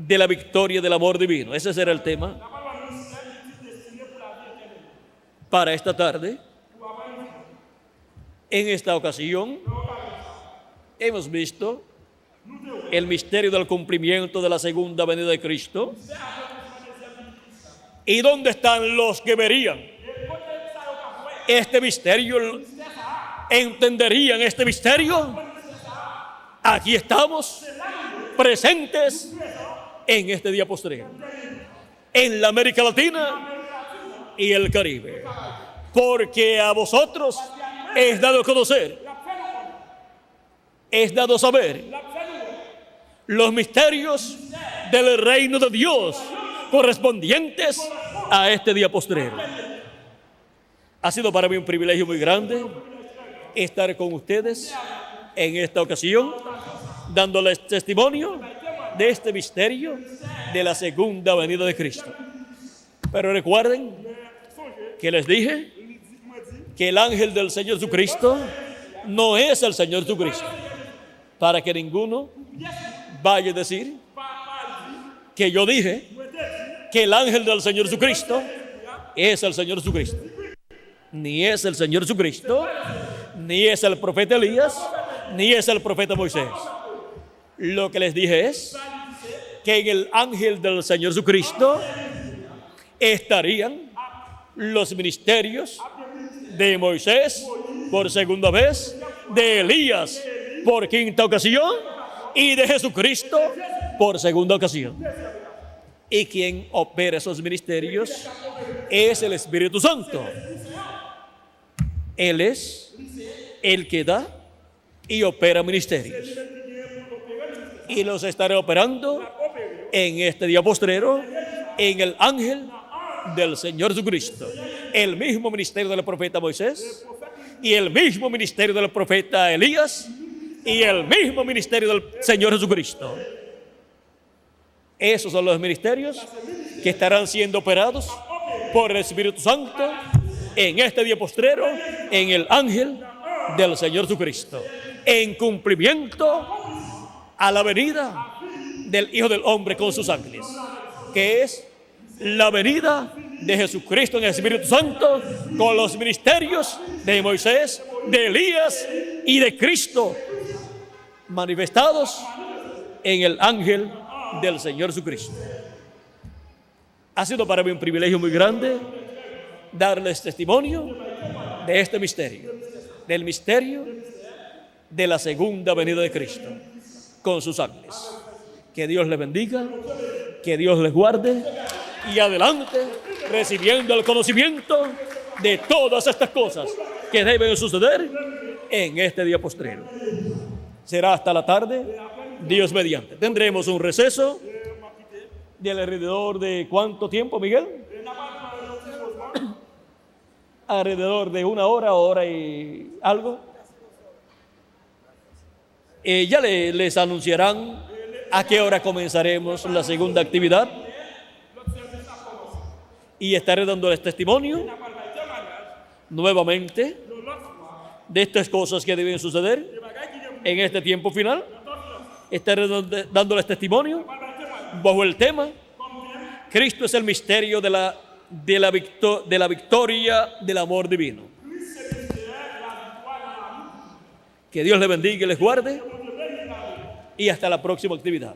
de la victoria del amor divino. Ese será el tema La parole va nous mystère qui est destiné pour la vie éternelle. para esta tarde. Pour avoir une vie. En esta ocasión hemos visto el misterio del cumplimiento de la segunda venida de Cristo. ¿Y dónde están los que verían este misterio? ¿Entenderían este misterio? Aquí estamos presentes en este día postrero, en la América Latina y el Caribe, porque a vosotros es dado conocer, es dado saber los misterios del reino de Dios correspondientes a este día postrero. Ha sido para mí un privilegio muy grande estar con ustedes en esta ocasión, dándoles testimonio de este misterio de la segunda venida de Cristo. Pero recuerden que les dije que el ángel del Señor Jesucristo no es el Señor Jesucristo, para que ninguno vaya a decir que yo dije que el ángel del Señor Jesucristo es el Señor Jesucristo. Ni es el Señor Jesucristo, ni es el profeta Elías, ni es el profeta Moisés. Lo que les dije es que en el ángel del Señor Jesucristo estarían los ministerios de Moisés por segunda vez, de Elías por quinta ocasión y de Jesucristo por segunda ocasión. Y quien opera esos ministerios es el Espíritu Santo. Él es el que da y opera ministerios. Y los estaré operando en este día postrero en el ángel del Señor Jesucristo. El mismo ministerio del profeta Moisés y el mismo ministerio del profeta Elías y el mismo ministerio del Señor Jesucristo. Esos son los ministerios que estarán siendo operados por el Espíritu Santo en este día postrero en el ángel del Señor Jesucristo, en cumplimiento a la venida del Hijo del Hombre con sus ángeles, que es la venida de Jesucristo en el Espíritu Santo con los ministerios de Moisés, de Elías y de Cristo manifestados en el ángel del Señor Jesucristo. Ha sido para mí un privilegio muy grande darles testimonio de este misterio, del misterio de la segunda venida de Cristo con sus ángeles. Que Dios les bendiga, que Dios les guarde y adelante recibiendo el conocimiento de todas estas cosas que deben suceder en este día postrero. Será hasta la tarde, Dios mediante. Tendremos un receso de alrededor de ¿cuánto tiempo, Miguel? Alrededor de una hora y algo. Ya les anunciarán a qué hora comenzaremos la segunda actividad. Y estaré dándoles testimonio nuevamente de estas cosas que deben suceder en este tiempo final. Estaré dándoles testimonio bajo el tema Cristo es el misterio de la victoria del amor divino. Que Dios les bendiga y les guarde y hasta la próxima actividad.